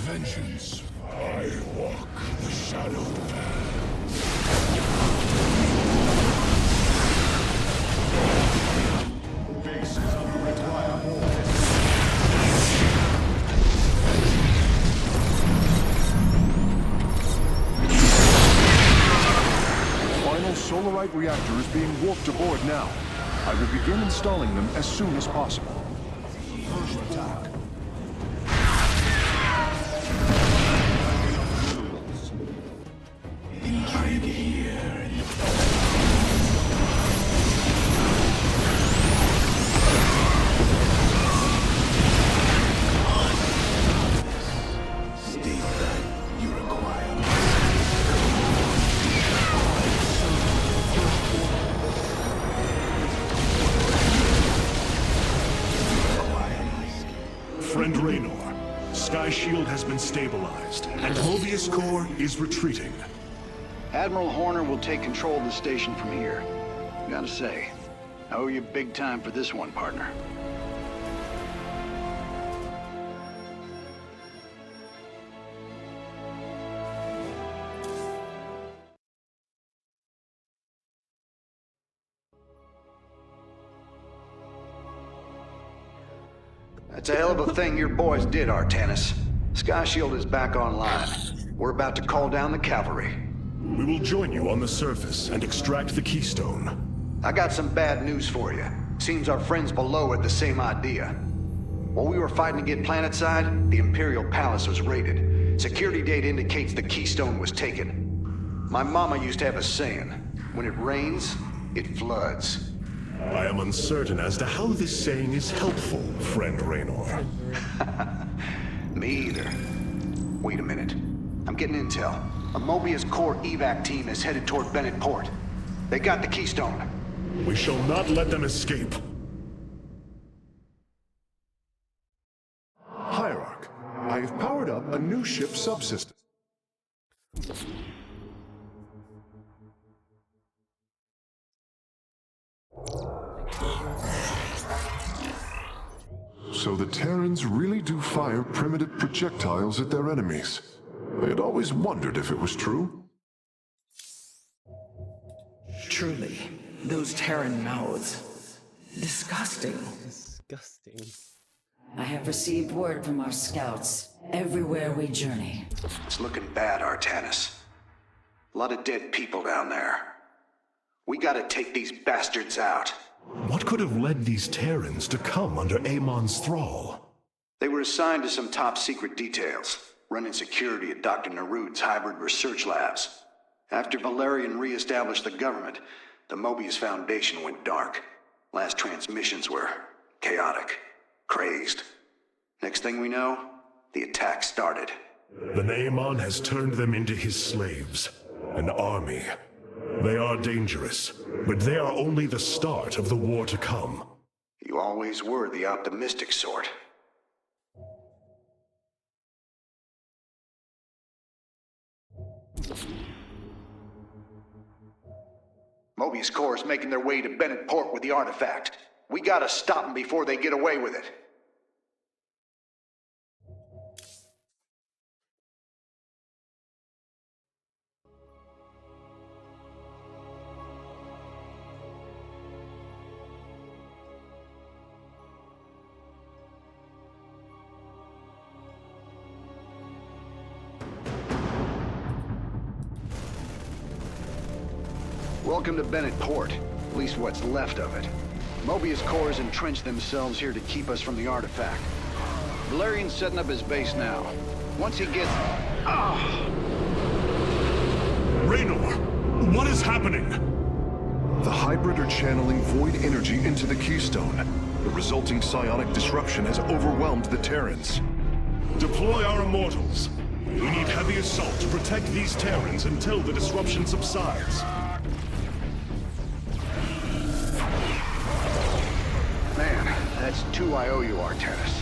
Vengeance. I walk the shadowed path. Bases, you require more. Final Solarite reactor is being warped aboard now. I will begin installing them as soon as possible. First attack. Hide here. State that you require. Friend Raynor, Sky Shield has been stabilized, and Mobius Core is retreating. Admiral Horner will take control of the station from here. Gotta say, I owe you big time for this one, partner. That's a hell of a thing your boys did, Artanis. Sky Shield is back online. We're about to call down the cavalry. We will join you on the surface and extract the Keystone. I got some bad news for you. Seems our friends below had the same idea. While we were fighting to get planetside, the Imperial Palace was raided. Security data indicates the Keystone was taken. My mama used to have a saying, when it rains, it floods. I am uncertain as to how this saying is helpful, Friend Raynor. Me either. Wait a minute. I'm getting intel. A Mobius Core evac team is headed toward Bennett Port. They got the Keystone. We shall not let them escape. Hierarch, I have powered up a new ship subsystem. So the Terrans really do fire primitive projectiles at their enemies. I had always wondered if it was true. Truly, those Terran mouths. Disgusting. Disgusting. I have received word from our scouts. Everywhere we journey. It's looking bad, Artanis. A lot of dead people down there. We gotta take these bastards out. What could have led these Terrans to come under Amon's thrall? They were assigned to some top-secret details, running security at Dr. Narud's hybrid research labs. After Valerian re-established the government, the Mobius Foundation went dark. Last transmissions were chaotic, crazed. Next thing we know, the attack started. Then Amon has turned them into his slaves, an army. They are dangerous, but they are only the start of the war to come. You always were the optimistic sort. Mobius Core is making their way to Bennett Port with the artifact. We gotta stop them before they get away with it. Welcome to Bennett Port, at least what's left of it. Mobius Core has entrenched themselves here to keep us from the artifact. Valerian's setting up his base now. Once he gets... Raynor, what is happening? The hybrid are channeling void energy into the Keystone. The resulting psionic disruption has overwhelmed the Terrans. Deploy our immortals. We need heavy assault to protect these Terrans until the disruption subsides. Man, that's 2 I owe you, Artanis.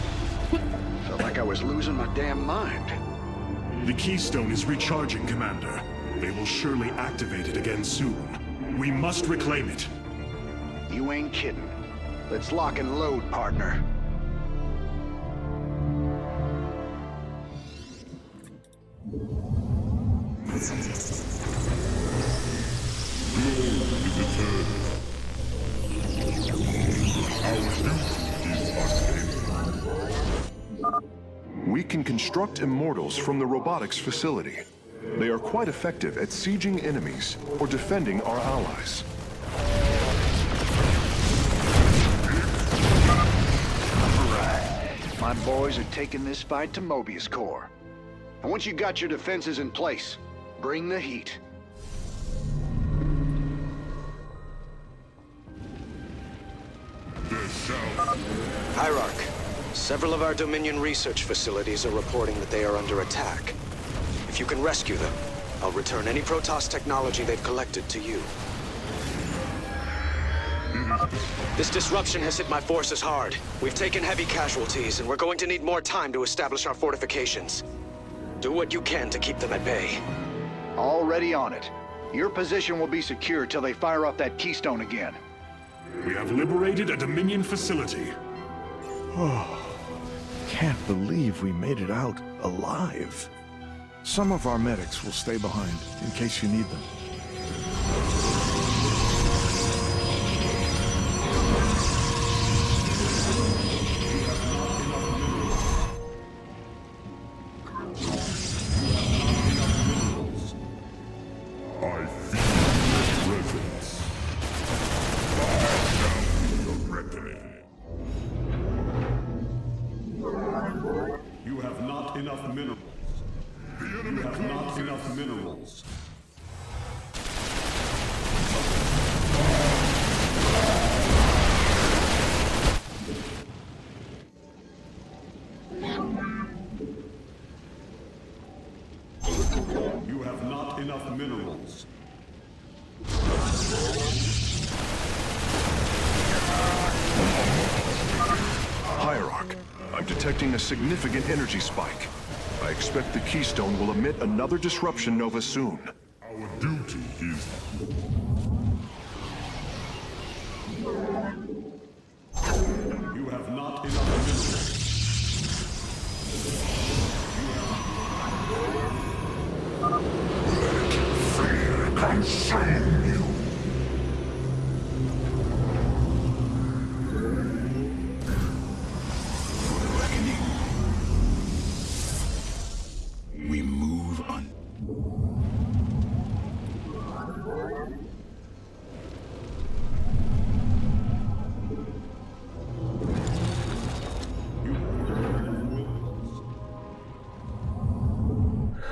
Felt like I was losing my damn mind. The Keystone is recharging, Commander. They will surely activate it again soon. We must reclaim it. You ain't kidding. Let's lock and load, partner. We can construct immortals from the robotics facility. They are quite effective at sieging enemies or defending our allies. My boys are taking this fight to Mobius Core. And once you got your defenses in place, bring the heat. Hierarch, several of our Dominion research facilities are reporting that they are under attack. If you can rescue them, I'll return any Protoss technology they've collected to you. This disruption has hit my forces hard. We've taken heavy casualties, and we're going to need more time to establish our fortifications. Do what you can to keep them at bay. Already on it. Your position will be secure till they fire up that Keystone again. We have liberated a Dominion facility. Oh, can't believe we made it out alive. Some of our medics will stay behind in case you need them. I feel your presence. Bow down to the reckoning. You have not enough minerals. You have not enough minerals. You have not enough minerals. Hierarch, I'm detecting a significant energy spike. I expect the Keystone will emit another disruption nova soon. Our duty is... You have not enough minerals. Fear consume you. We move on.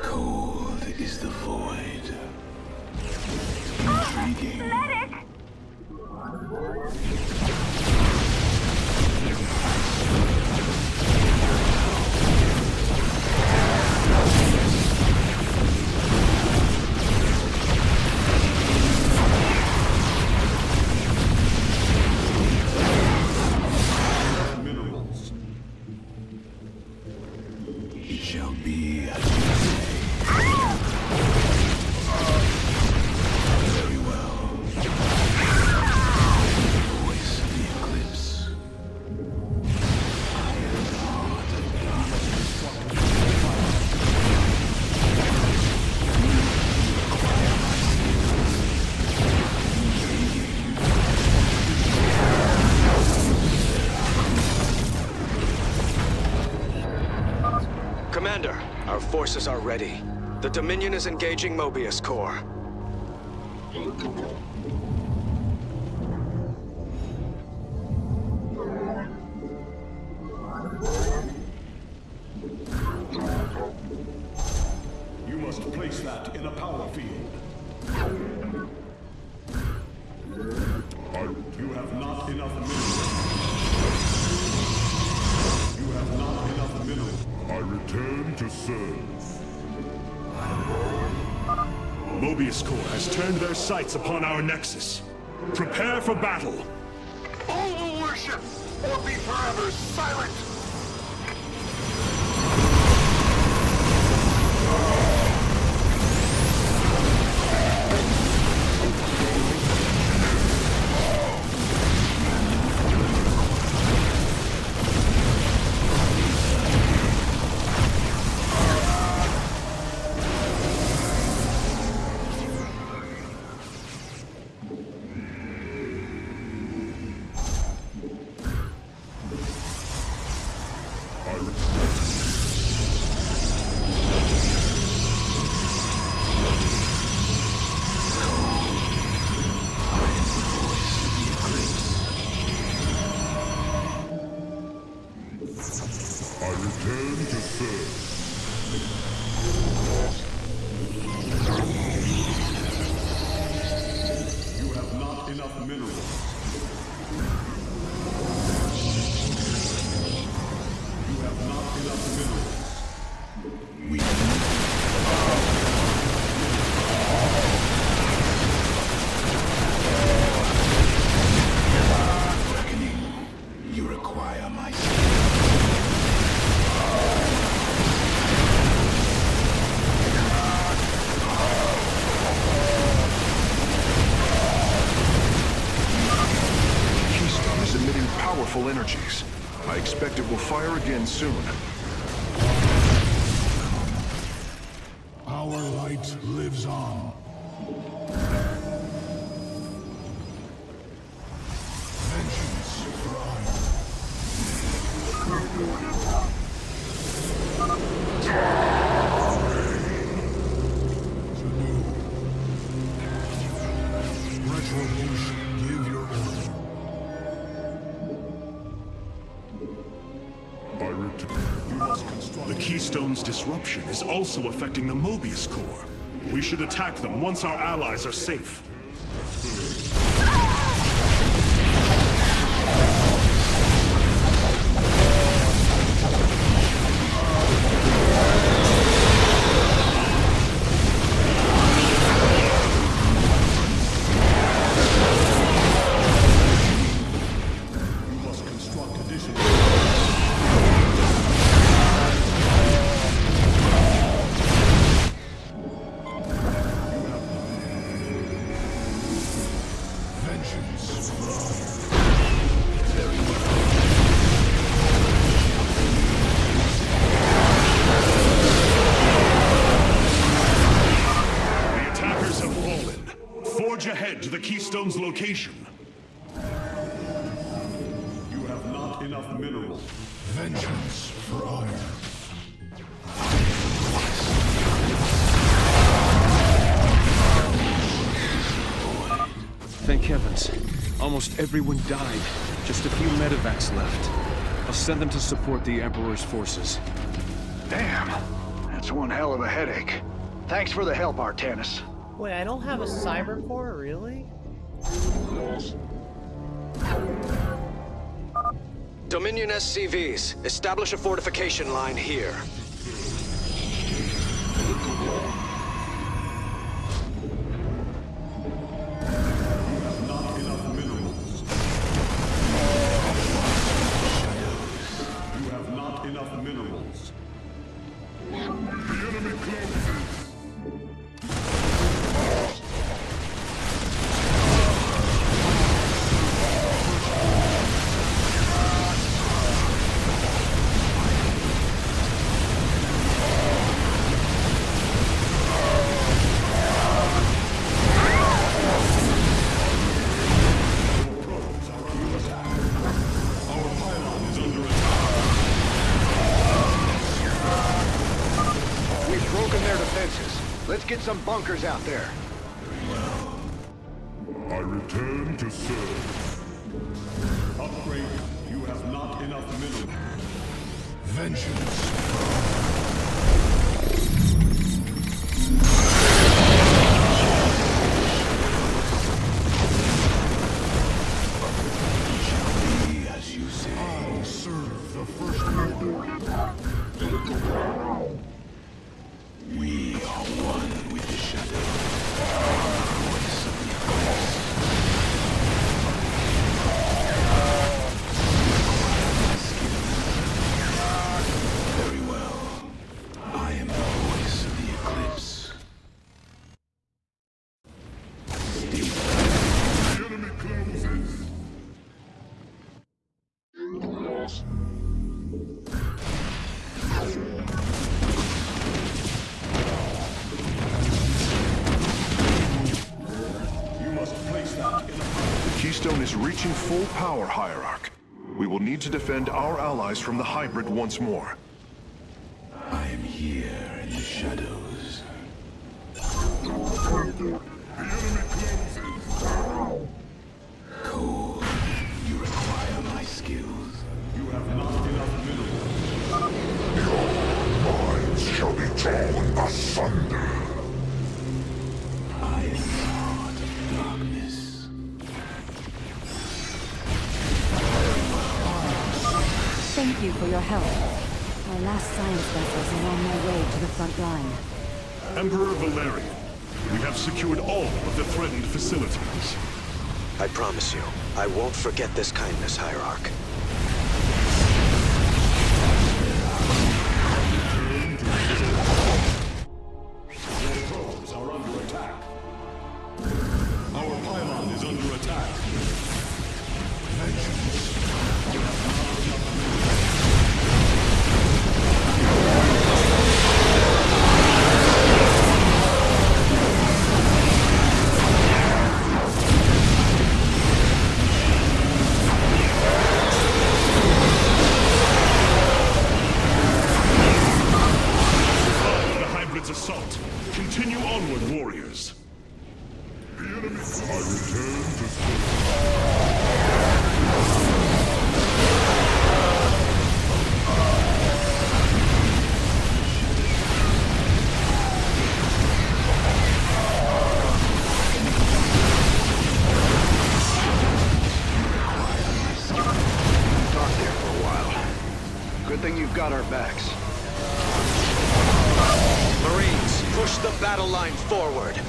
Cold is the void. Intriguing. Minerals. It shall be as very well. Voice of the eclipse. I am the heart of darkness. Commander, our forces are ready. The Dominion is engaging Mobius Core. You must place that in a power field. You have not enough minerals. You have not enough minerals. I return to serve. Mobius Core has turned their sights upon our Nexus. Prepare for battle. All will worship or be forever silent. minerals. You have not enough minerals. You require my Keystone is emitting powerful energies. I expect it will fire again soon. Our light lives on. Vengeance for Retribution, give your order. The Keystone's disruption is also affecting the Mobius core. We should attack them once our allies are safe. Ahead to the Keystone's location. You have not enough minerals. Vengeance for Iron. Thank heavens. Almost everyone died. Just a few medevacs left. I'll send them to support the Emperor's forces. Damn. That's one hell of a headache. Thanks for the help, Artanis. Wait, I don't have a cyber core, really? Dominion SCVs, establish a fortification line here. You have not enough minerals. The enemy closes. Let's get some bunkers out there. I return to serve. Upgrade. You have not enough minerals. Vengeance. I'll serve the First Order. We are one with the shadow. Very well. I am the voice of the eclipse. The enemy closes. Keystone is reaching full power, Hierarch. We will need to defend our allies from the hybrid once more. I am here in the shadows. The enemy closes. Cole, you require my skills. You have not enough minerals. Your minds shall be torn asunder. I am God of darkness. Thank you for your help. Our last science vessels are on their way to the front line. Emperor Valerian, we have secured all of the threatened facilities. I promise you, I won't forget this kindness, Hierarch. Your probes are under attack. Our pylon is under attack. Assault. Continue onward, warriors. The enemy. I return to Dark there for a while. Good thing you've got our backs. Marines, push the battle line forward.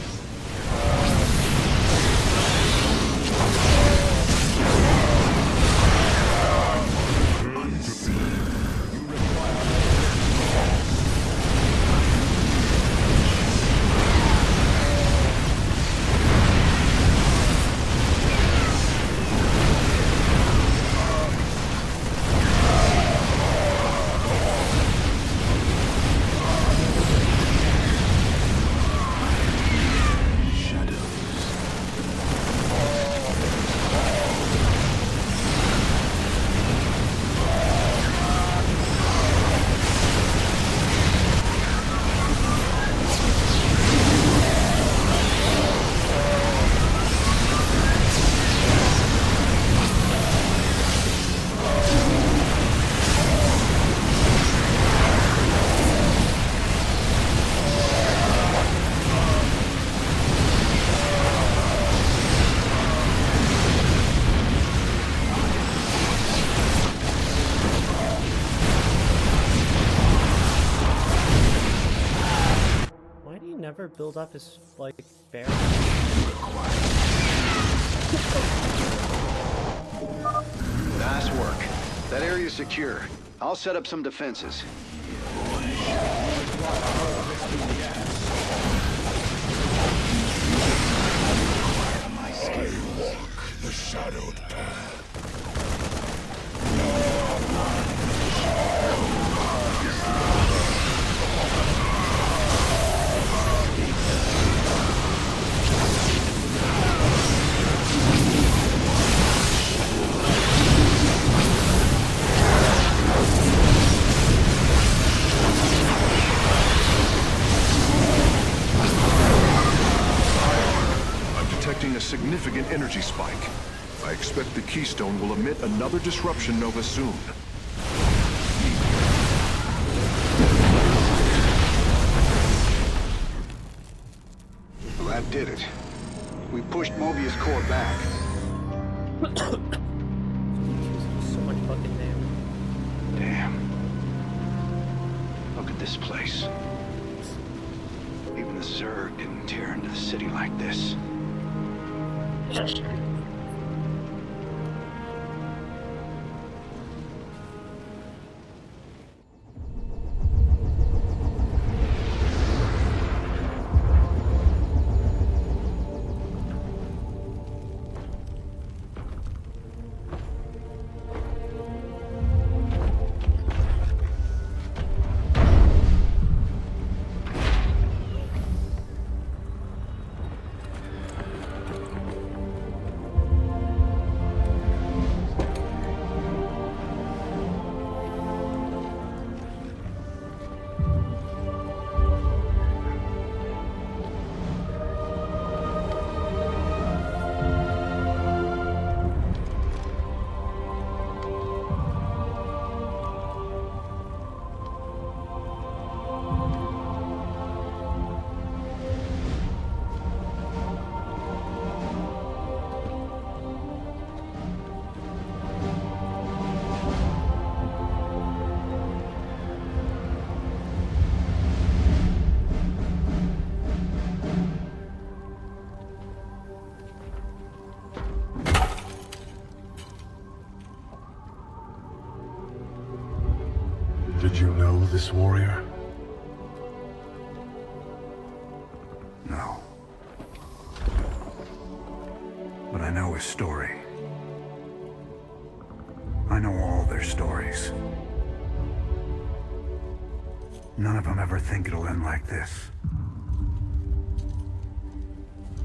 Never build up his, like, bear. Nice work. That area's secure. I'll set up some defenses. My skills, the shadowed path. Detecting a significant energy spike. I expect the Keystone will emit another disruption nova soon. Well, that did it. We pushed Mobius core back. So much fucking damage. Damn. Look at this place. Even the Zerg didn't tear into the city like this. Did you know this warrior? No. But I know his story. I know all their stories. None of them ever think it'll end like this.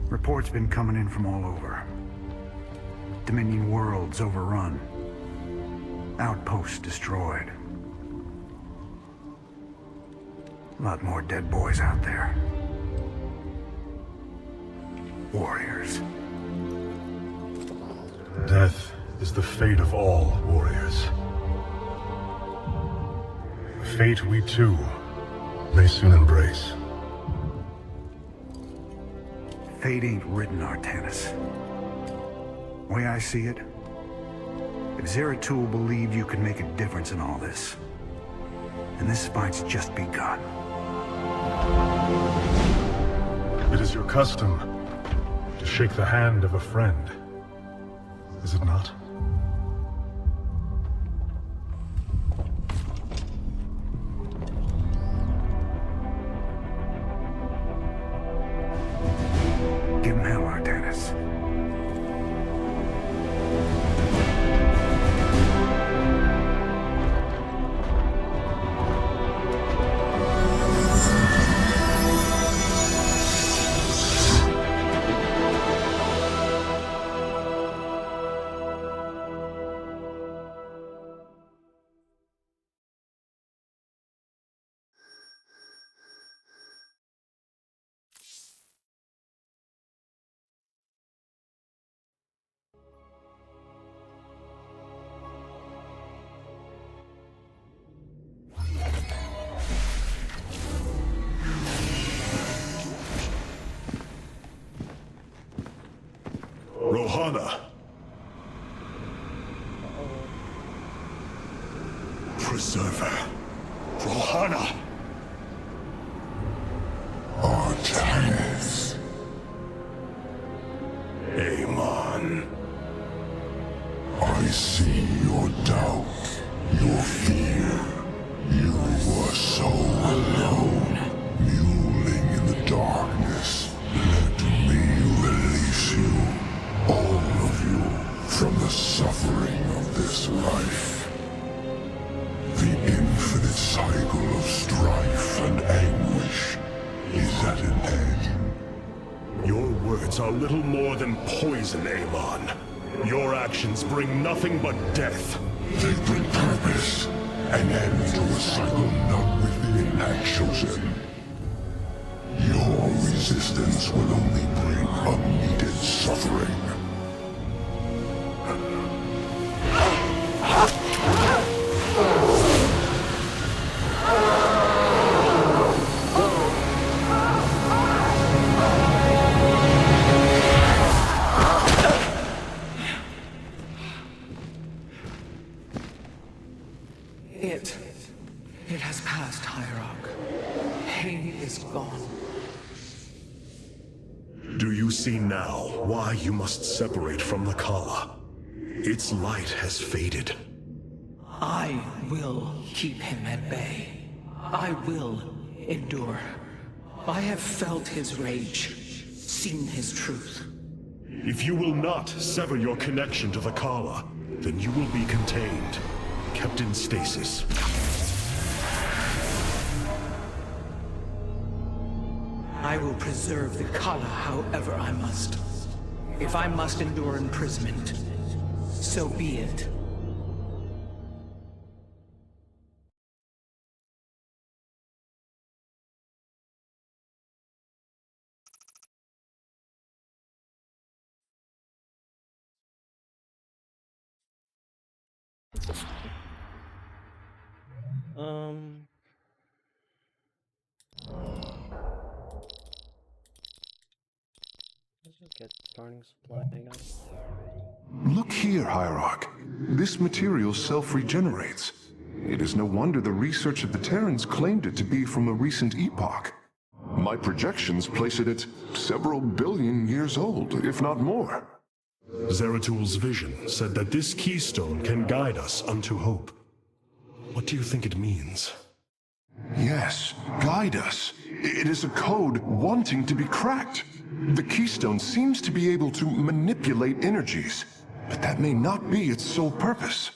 Reports been coming in from all over. Dominion worlds overrun. Outposts destroyed. A lot more dead boys out there. Warriors. Death is the fate of all warriors. A fate we too may soon embrace. Fate ain't written, Artanis. The way I see it, if Zeratul believed you could make a difference in all this, then this fight's just begun. It is your custom to shake the hand of a friend, is it not? Give him hell, Artanis. Rohana! Preserver. Rohana! Artanis. Amon. I see your doubt, your fear. You were so alone, mewling in the darkness. Let me release you, all of you, from the suffering of this life. The infinite cycle of strife and anguish is at an end. Your words are little more than poison, Amon. Your actions bring nothing but death. They bring purpose, an end to a cycle none within had chosen. Your resistance will only bring unneeded suffering. It has passed, Hierarch. Pain is gone. Do you see now why you must separate from the Kala? Its light has faded. I will keep him at bay. I will endure. I have felt his rage, seen his truth. If you will not sever your connection to the Kala, then you will be contained, kept in stasis. I will preserve the Kala however I must. If I must endure imprisonment, so be it. Let's just get starting supply, I guess. Look here, Hierarch. This material self-regenerates. It is no wonder the research of the Terrans claimed it to be from a recent epoch. My projections place it at several billion years old, if not more. Zeratul's vision said that this keystone can guide us unto hope. What do you think it means? Yes, guide us. It is a code wanting to be cracked. The Keystone seems to be able to manipulate energies, but that may not be its sole purpose.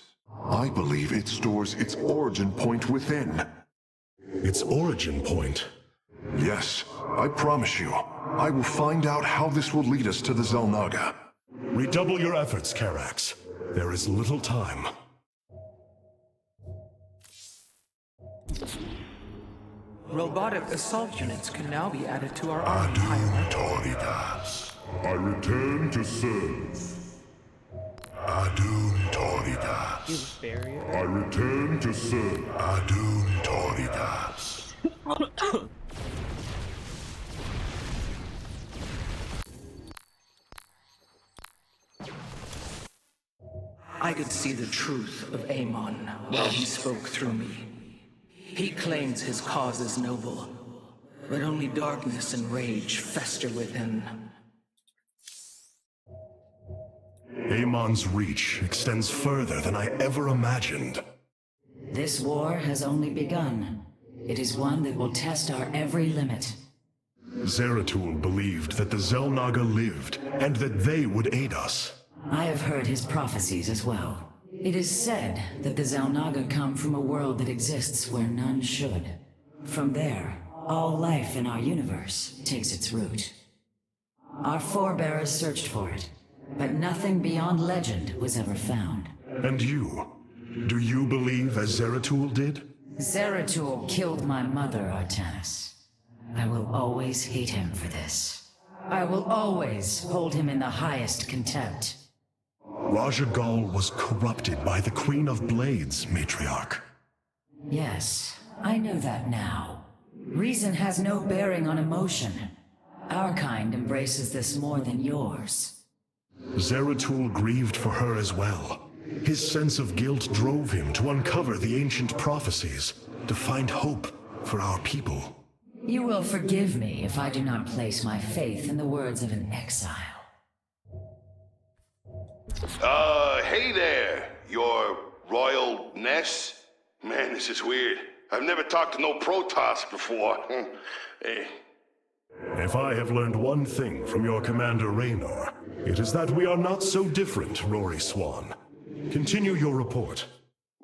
I believe it stores its origin point within. Its origin point? Yes, I promise you. I will find out how this will lead us to the Xel'Naga. Redouble your efforts, Karax. There is little time. Robotic assault units can now be added to our army hierarchy. Toridas. I return to serve. Adun Toridas. I return to serve. Adun Toridas. I could see the truth of Amon while he spoke through me. He claims his cause is noble, but only darkness and rage fester within. Amon's reach extends further than I ever imagined. This war has only begun. It is one that will test our every limit. Zeratul believed that the Xel'Naga lived, and that they would aid us. I have heard his prophecies as well. It is said that the Xel'Naga come from a world that exists where none should. From there, all life in our universe takes its root. Our forebears searched for it, but nothing beyond legend was ever found. And you? Do you believe as Zeratul did? Zeratul killed my mother, Artanis. I will always hate him for this. I will always hold him in the highest contempt. Raja Gal was corrupted by the Queen of Blades, Matriarch. Yes, I know that now. Reason has no bearing on emotion. Our kind embraces this more than yours. Zeratul grieved for her as well. His sense of guilt drove him to uncover the ancient prophecies, to find hope for our people. You will forgive me if I do not place my faith in the words of an exile. Hey there, your Royalness. Man, this is weird. I've never talked to no Protoss before. Hey. If I have learned one thing from your Commander Raynor, it is that we are not so different, Rory Swan. Continue your report.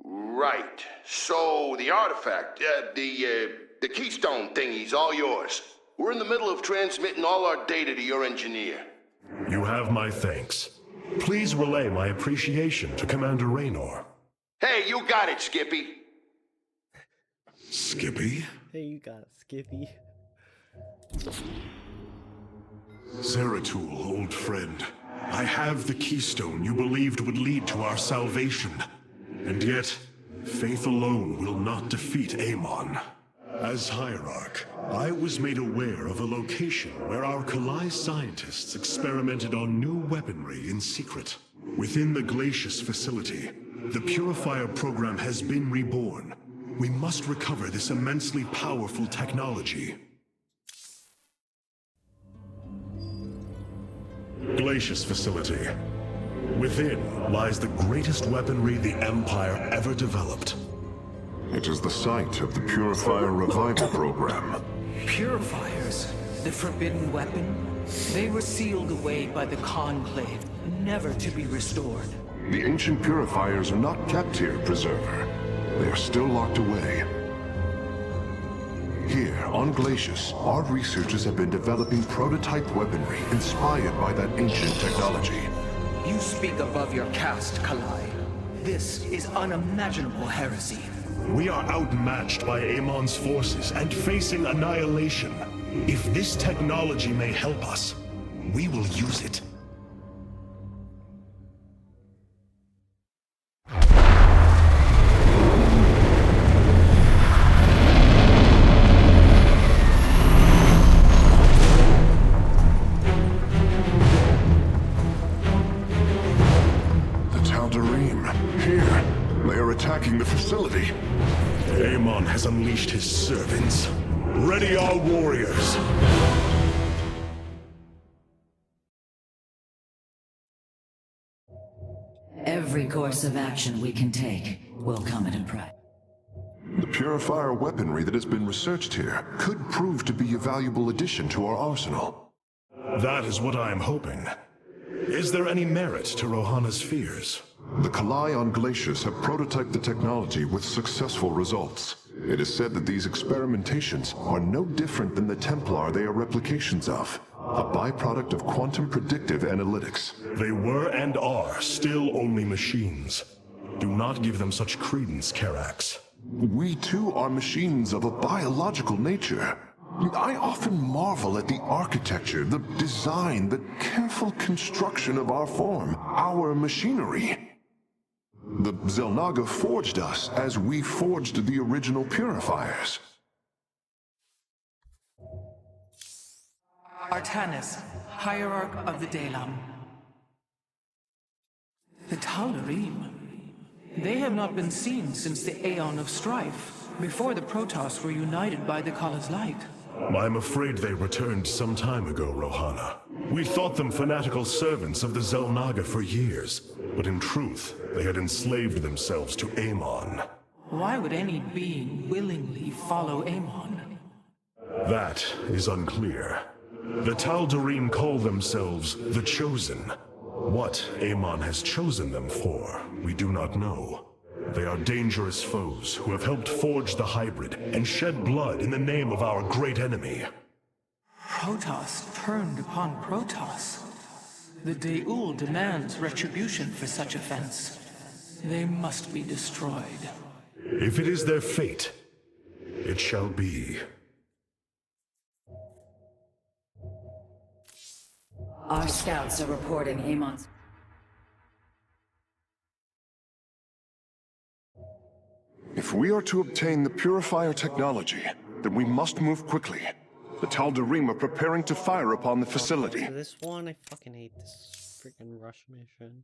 Right. So, the artifact, the Keystone thingy's all yours. We're in the middle of transmitting all our data to your engineer. You have my thanks. Please relay my appreciation to Commander Raynor. Hey, you got it, Skippy. Skippy? Hey, you got it, Skippy. Zeratul, old friend. I have the Keystone you believed would lead to our salvation. And yet, faith alone will not defeat Amon. As Hierarch, I was made aware of a location where our Kalai scientists experimented on new weaponry in secret. Within the Glacius facility, the Purifier program has been reborn. We must recover this immensely powerful technology. Glacius facility. Within lies the greatest weaponry the Empire ever developed. It is the site of the Purifier Revival Program. Purifiers? The forbidden weapon? They were sealed away by the Conclave, never to be restored. The ancient Purifiers are not kept here, Preserver. They are still locked away. Here, on Glacius, our researchers have been developing prototype weaponry inspired by that ancient technology. You speak above your caste, Kalai. This is unimaginable heresy. We are outmatched by Amon's forces and facing annihilation. If this technology may help us, we will use it. Attacking the facility. Amon has unleashed his servants. Ready our warriors. Every course of action we can take will come at a price. The purifier weaponry that has been researched here could prove to be a valuable addition to our arsenal. That is what I am hoping. Is there any merit to Rohana's fears? The Kalai on Glacius have prototyped the technology with successful results. It is said that these experimentations are no different than the Templar they are replications of, a byproduct of quantum predictive analytics. They were and are still only machines. Do not give them such credence, Karax. We too are machines of a biological nature. I often marvel at the architecture, the design, the careful construction of our form, our machinery. The Xel'Naga forged us as we forged the original purifiers. Artanis, Hierarch of the Dalam. The Tal'Darim. They have not been seen since the Aeon of Strife, before the Protoss were united by the Kala's light. I'm afraid they returned some time ago, Rohana. We thought them fanatical servants of the Xel'Naga for years, but in truth, they had enslaved themselves to Amon. Why would any being willingly follow Amon? That is unclear. The Tal'Darim call themselves the Chosen. What Amon has chosen them for, we do not know. They are dangerous foes who have helped forge the hybrid and shed blood in the name of our great enemy. Protoss turned upon Protoss. The Daul demands retribution for such offense. They must be destroyed. If it is their fate, it shall be. Our scouts are reporting Amon's... If we are to obtain the purifier technology, then we must move quickly. The Tal'Darim are preparing to fire upon the facility. This one, I fucking hate this freaking rush mission.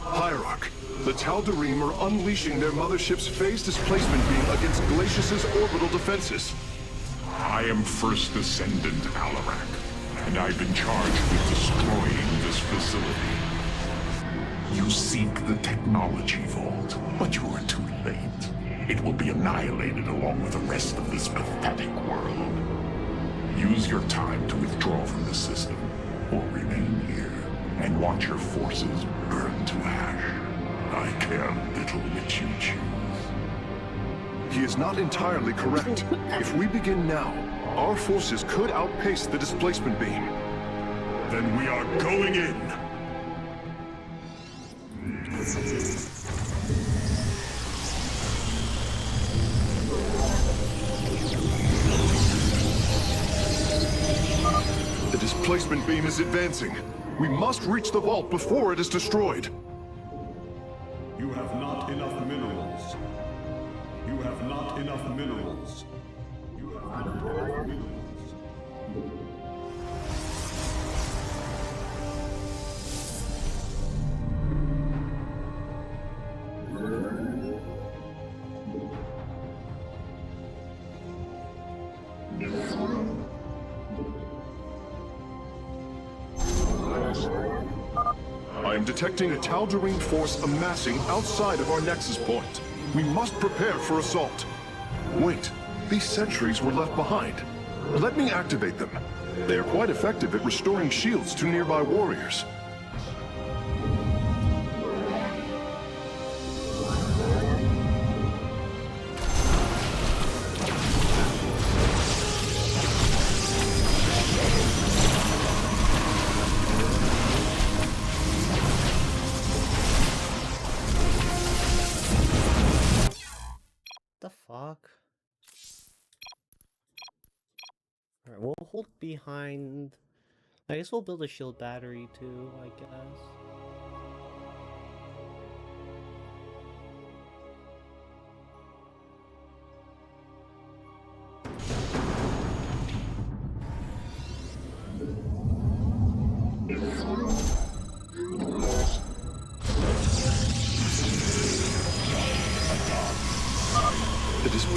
Hierarch, the Tal'Darim are unleashing their mothership's phase displacement beam against Glacius's orbital defenses. I am First Descendant Alarak, and I've been charged with destroying this facility. You seek the technology vault, but you are too late. It will be annihilated along with the rest of this pathetic world. Use your time to withdraw from the system, or remain here, and watch your forces burn to ash. I care little which you choose. He is not entirely correct. If we begin now, our forces could outpace the displacement beam. Then we are going in! The displacement beam is advancing. We must reach the vault before it is destroyed. You have not enough minerals. You have not enough minerals. You have not enough minerals. I am detecting a Tal'Darim force amassing outside of our nexus point. We must prepare for assault. Wait, these sentries were left behind. Let me activate them. They are quite effective at restoring shields to nearby warriors. The fuck? Alright, we'll hold behind... I guess we'll build a shield battery too, I guess.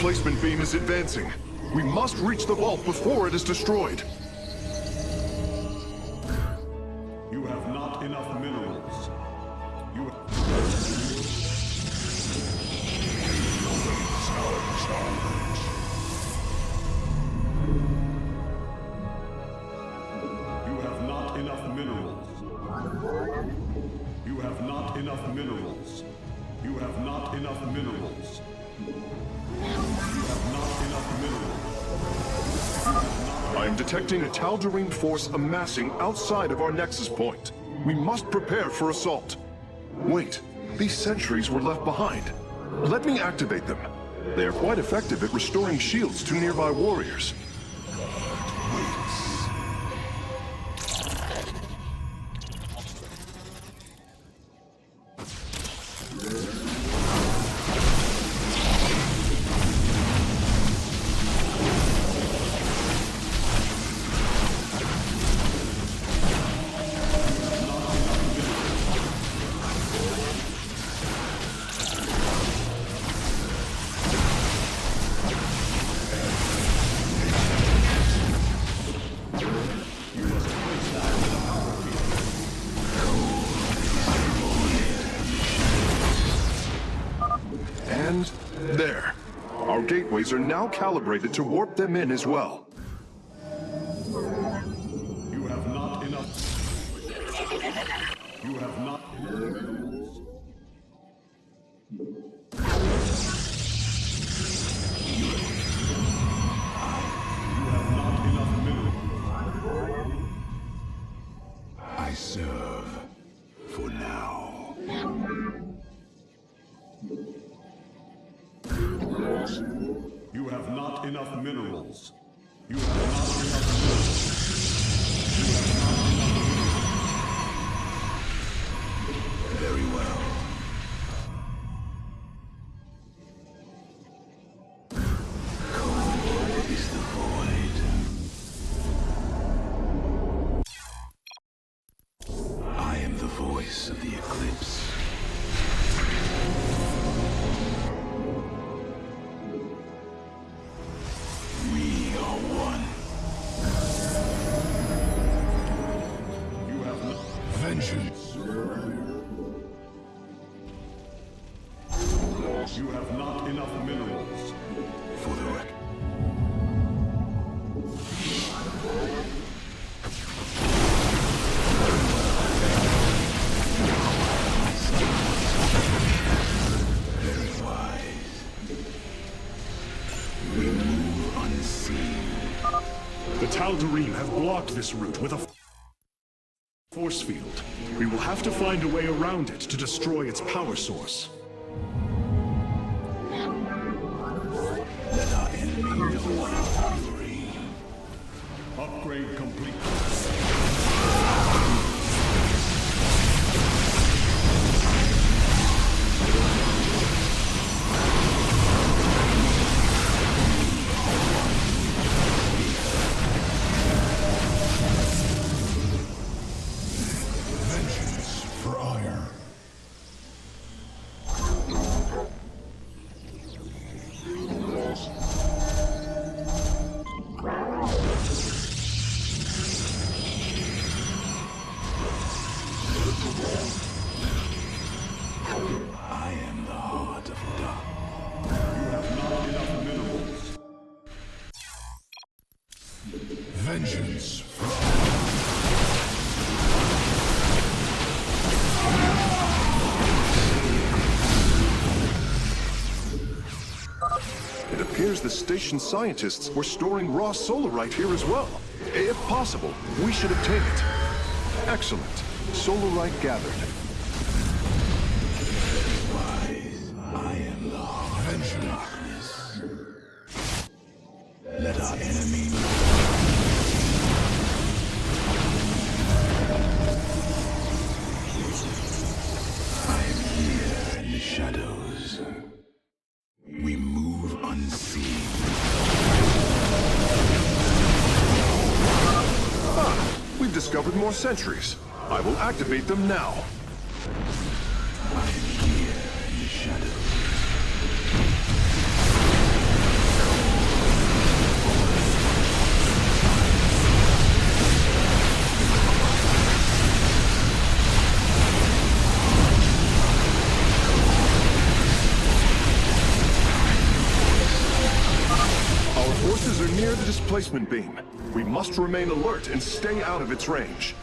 replacement beam is advancing. We must reach the vault before it is destroyed. You have not enough minerals. You have not enough minerals. You have not enough minerals. You have not enough minerals. You have not enough minerals. I am detecting a Tal'Darim force amassing outside of our nexus point. We must prepare for assault. Wait, these sentries were left behind. Let me activate them. They are quite effective at restoring shields to nearby warriors. And there. Our gateways are now calibrated to warp them in as well. You have not enough. You have not. I serve for now. You have not enough minerals. You have not enough minerals. Very well. Cold is the void. I am the voice of the eclipse. We are one. You have not. Vengeance. You have not enough minerals. For the record. Very wise. We move unseen. The Tal'Darim have blocked this route with a force field. We will have to find a way around it to destroy its power source. Let our enemy know our fury. Upgrade complete. Vengeance for ire. I am the heart of dark. You have not enough minerals. Vengeance for It appears the station scientists were storing raw solarite here as well. If possible, we should obtain it. Excellent. Solarite gathered. Wise. I am the heart of darkness. Let our enemy know. I am here in the shadows. We move unseen. Ah, we've discovered more sentries. I will activate them now. I am here in the shadows. forces are near the displacement beam. We must remain alert and stay out of its range.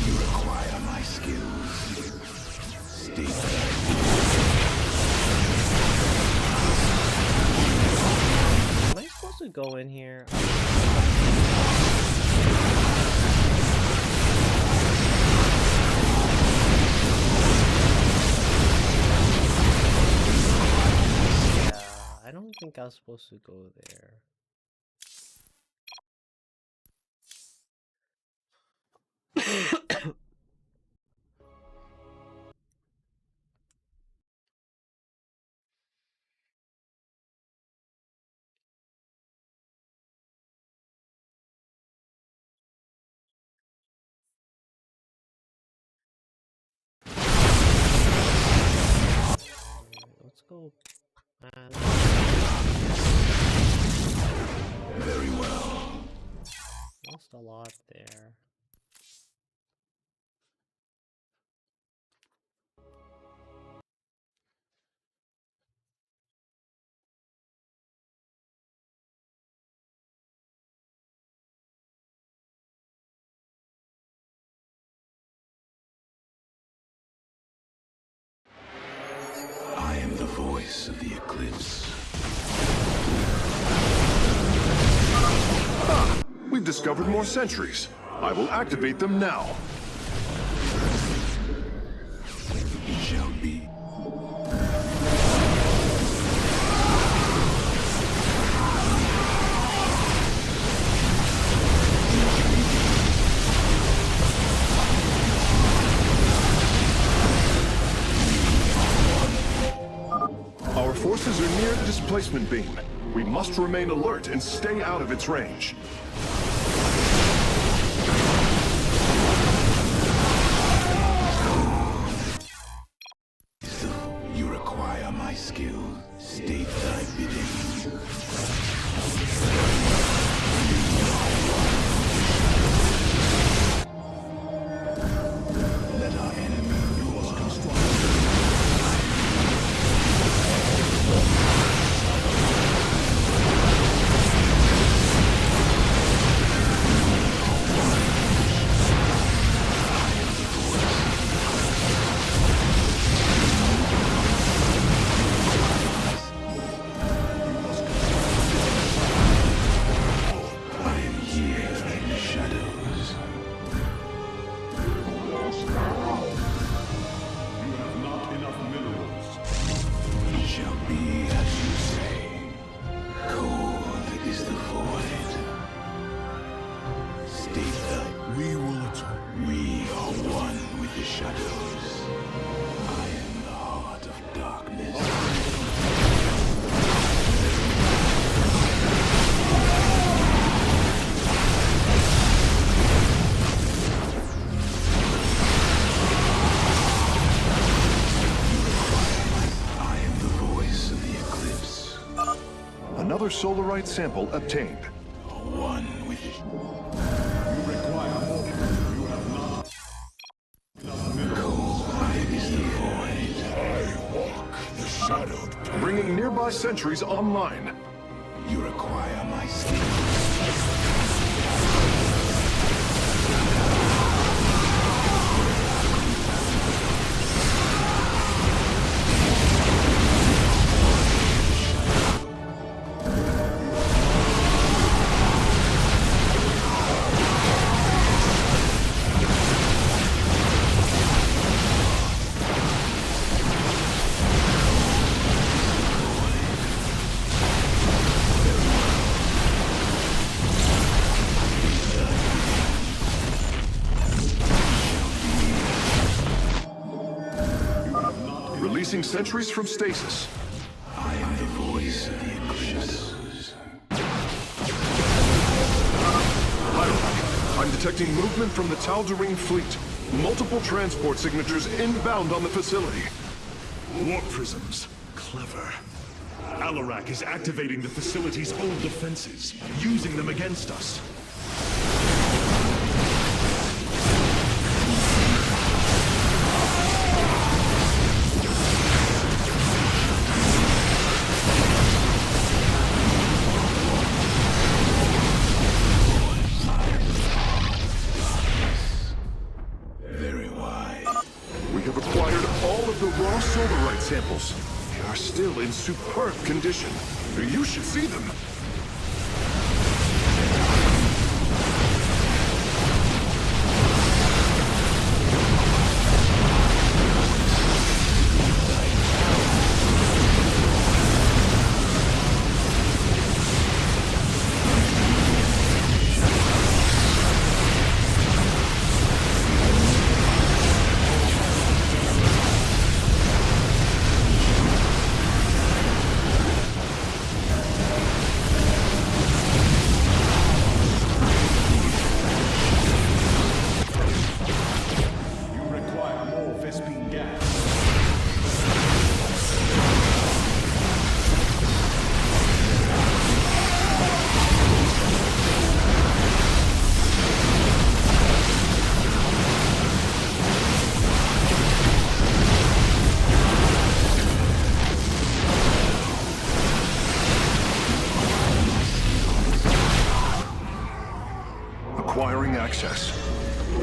You require my skills. Stay Am I supposed to go in here? I don't think I was supposed to go there. Let's go. very well. Lost a lot there. I am the voice of the Eclipse. Ah! We've discovered more sentries. I will activate them now. It shall be. Our forces are near the displacement beam. We must remain alert and stay out of its range. You require my skill. State thy bidding. Let our enemy know our strong. Another Solarite sample obtained. One with it. You require more. You have not enough minerals. Time is the void. I walk the shadowed path. Bringing nearby sentries online. You require my skill. Releasing sentries from stasis. I am the voice of the Eclipse. Hierarch, I'm detecting movement from the Tal'Darim fleet. Multiple transport signatures inbound on the facility. Warp prisms. Clever. Alarak is activating the facility's old defenses, using them against us. of the raw solarite samples. They are still in superb condition. You should see them. Acquiring access.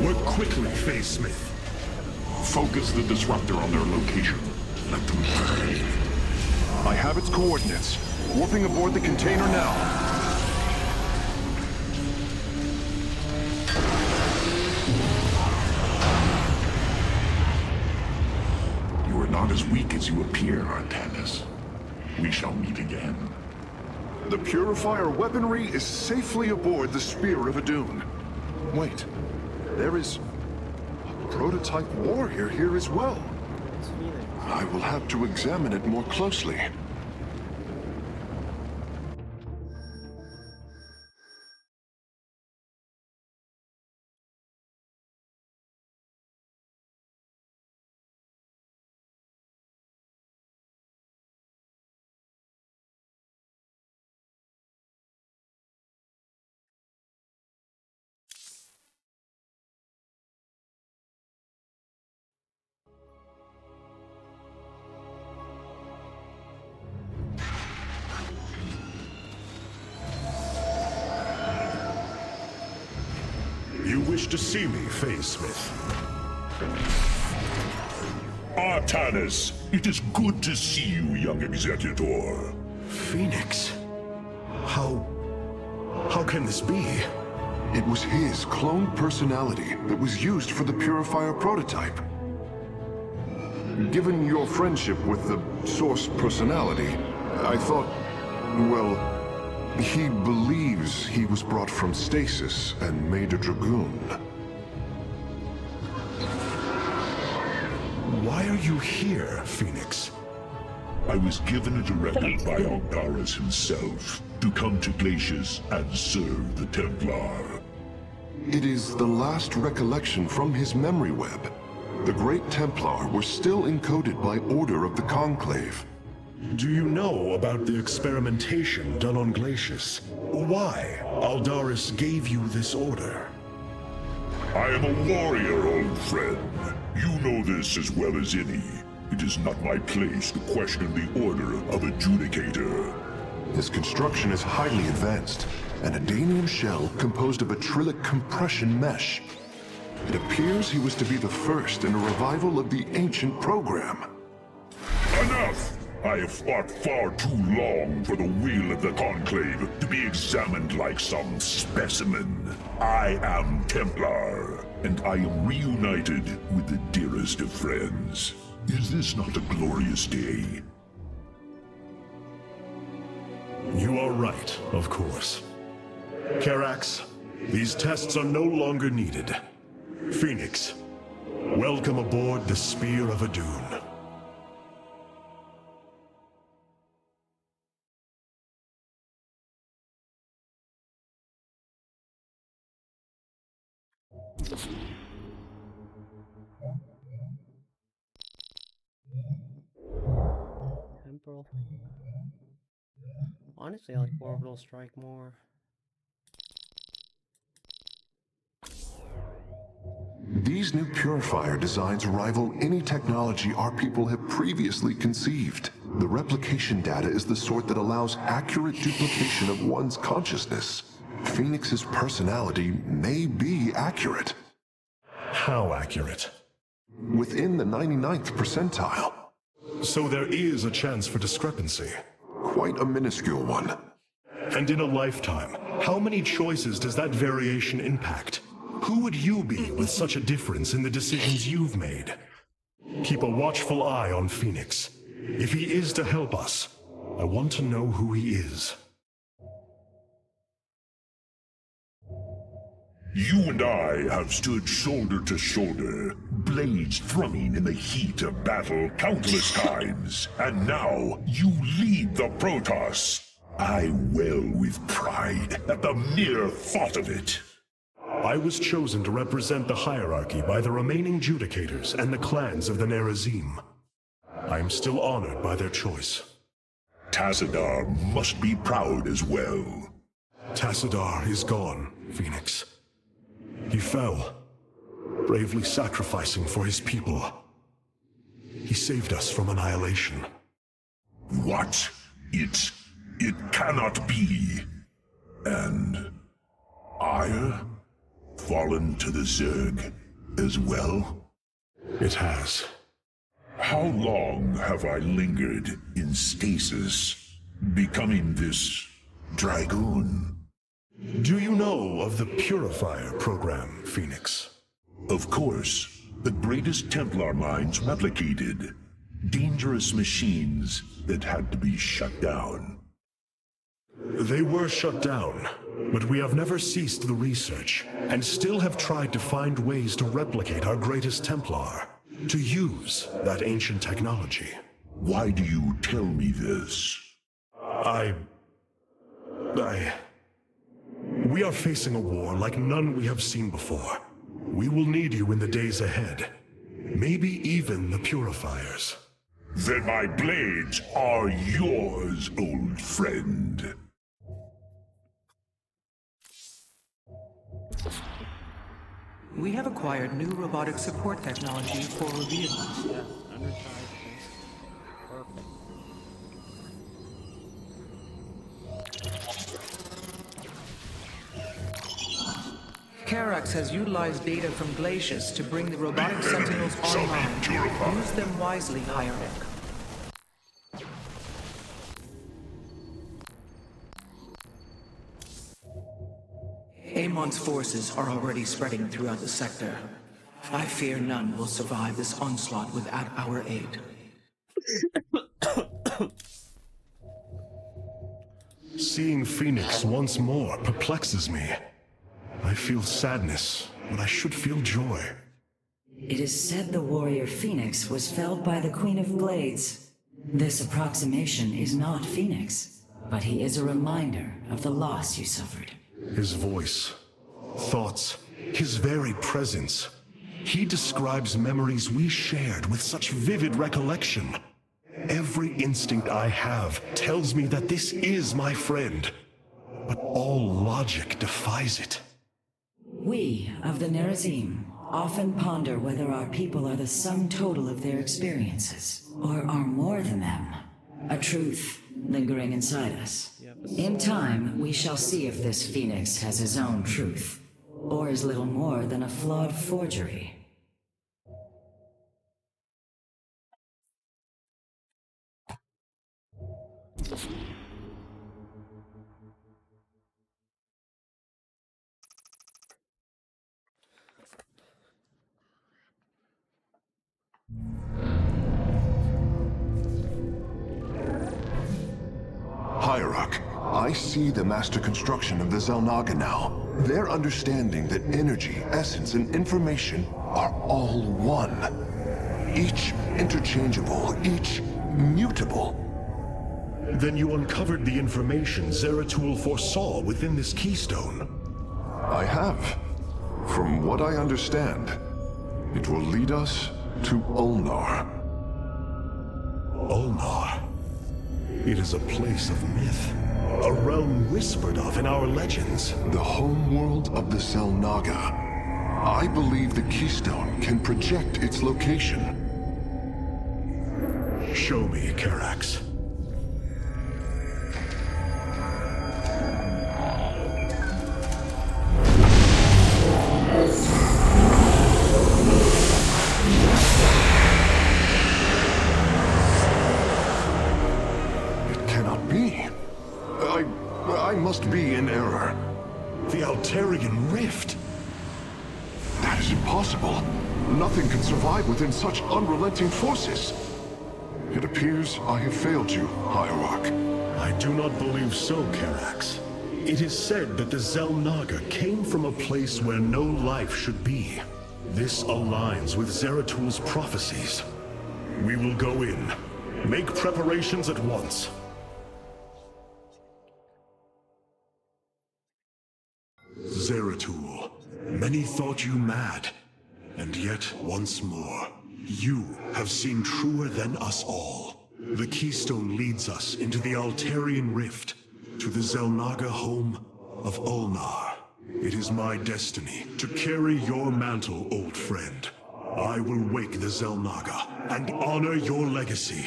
Work quickly, Phase Smith. Focus the disruptor on their location. Let them burn. I have its coordinates. Warping aboard the container now. You are not as weak as you appear, Artanis. We shall meet again. The Purifier weaponry is safely aboard the Spear of Adun. Wait, there is a prototype warrior here as well. I will have to examine it more closely. You wish to see me, Phase Smith? Artanis, it is good to see you, young Executor. Phoenix? How can this be? It was his cloned personality that was used for the Purifier prototype. Given your friendship with the Source personality, I thought, well, he believes he was brought from stasis and made a Dragoon. Why are you here, Phoenix? I was given a directive by Aldaris himself to come to Glacius and serve the Templar. It is the last recollection from his memory web. The Great Templar were still encoded by order of the Conclave. Do you know about the experimentation done on Glacius? Why Aldaris gave you this order? I am a warrior, old friend. You know this as well as any. It is not my place to question the order of Adjudicator. His construction is highly advanced. An Adanium shell composed of a Trillic compression mesh. It appears he was to be the first in a revival of the ancient program. Enough! I have fought far too long for the will of the Conclave to be examined like some specimen. I am Templar, and I am reunited with the dearest of friends. Is this not a glorious day? You are right, of course. Karax, these tests are no longer needed. Phoenix, welcome aboard the Spear of Adun. Temporal. Honestly, I like Orbital Strike more. These new Purifier designs rival any technology our people have previously conceived. The replication data is the sort that allows accurate duplication of one's consciousness. Phoenix's personality may be accurate. How accurate? within the 99th percentile. So there is a chance for discrepancy. Quite a minuscule one. And in a lifetime, how many choices does that variation impact? Who would you be with such a difference in the decisions you've made? Keep a watchful eye on Phoenix. If he is to help us, I want to know who he is. You and I have stood shoulder to shoulder, blades thrumming in the heat of battle countless times, and now you lead the Protoss. I wail with pride at the mere thought of it. I was chosen to represent the hierarchy by the remaining Judicators and the clans of the Nerazim. I am still honored by their choice. Tassadar must be proud as well. Tassadar is gone, Phoenix. He fell, bravely sacrificing for his people. He saved us from annihilation. What? It cannot be. And Ire? Fallen to the Zerg as well? It has. How long have I lingered in stasis, becoming this Dragoon? Do you know of the Purifier program, Phoenix? Of course. The greatest Templar minds replicated. Dangerous machines that had to be shut down. They were shut down, but we have never ceased the research, and still have tried to find ways to replicate our greatest Templar, to use that ancient technology. Why do you tell me this? We are facing a war like none we have seen before. We will need you in the days ahead. Maybe even the Purifiers. Then my blades are yours, old friend. We have acquired new robotic support technology for our vehicles. Yes, undercharge. Perfect. Karax has utilized data from Glacius to bring the robotic sentinels online. Use them wisely, Hierarch. Amon's forces are already spreading throughout the sector. I fear none will survive this onslaught without our aid. Seeing Phoenix once more perplexes me. I feel sadness, but I should feel joy. It is said the warrior Phoenix was felled by the Queen of Glades. This approximation is not Phoenix, but he is a reminder of the loss you suffered. His voice, thoughts, his very presence. He describes memories we shared with such vivid recollection. Every instinct I have tells me that this is my friend, but all logic defies it. We, of the Nerazim, often ponder whether our people are the sum total of their experiences, or are more than them. A truth lingering inside us. In time, we shall see if this Phoenix has his own truth, or is little more than a flawed forgery. Hierarch, I see the master construction of the Xel'Naga now. Their understanding that energy, essence, and information are all one. Each interchangeable, each mutable. Then you uncovered the information Zeratul foresaw within this keystone. I have. From what I understand, it will lead us to Ulnar. Ulnar. It is a place of myth. A realm whispered of in our legends. The homeworld of the Xel'Naga. I believe the keystone can project its location. Show me, Karax. must be in error. The Alterian Rift! That is impossible. Nothing can survive within such unrelenting forces. It appears I have failed you, Hierarch. I do not believe so, Karax. It is said that the Xel'Naga came from a place where no life should be. This aligns with Zeratul prophecies. We will go in. Make preparations at once. Zeratul, many thought you mad. And yet, once more, you have seen truer than us all. The Keystone leads us into the Alterian Rift, to the Xel'Naga home of Ulnar. It is my destiny to carry your mantle, old friend. I will wake the Xel'Naga and honor your legacy.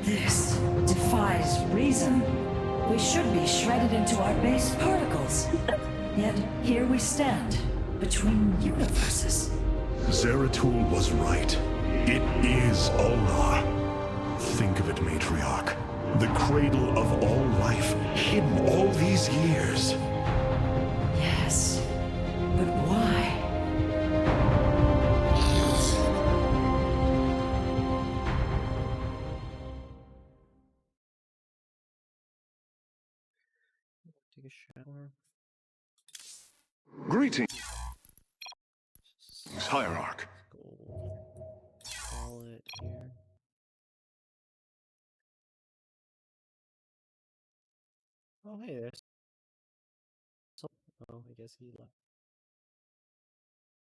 This defies reason. We should be shredded into our base particles. Yet here we stand, between universes. Zeratul was right. It is Ulnar. Think of it, Matriarch. The cradle of all life, hidden all these years. Yes, but why? Take a shower. Greetings, Hierarch. Call it here. Oh, hey, there's. Oh, I guess he left.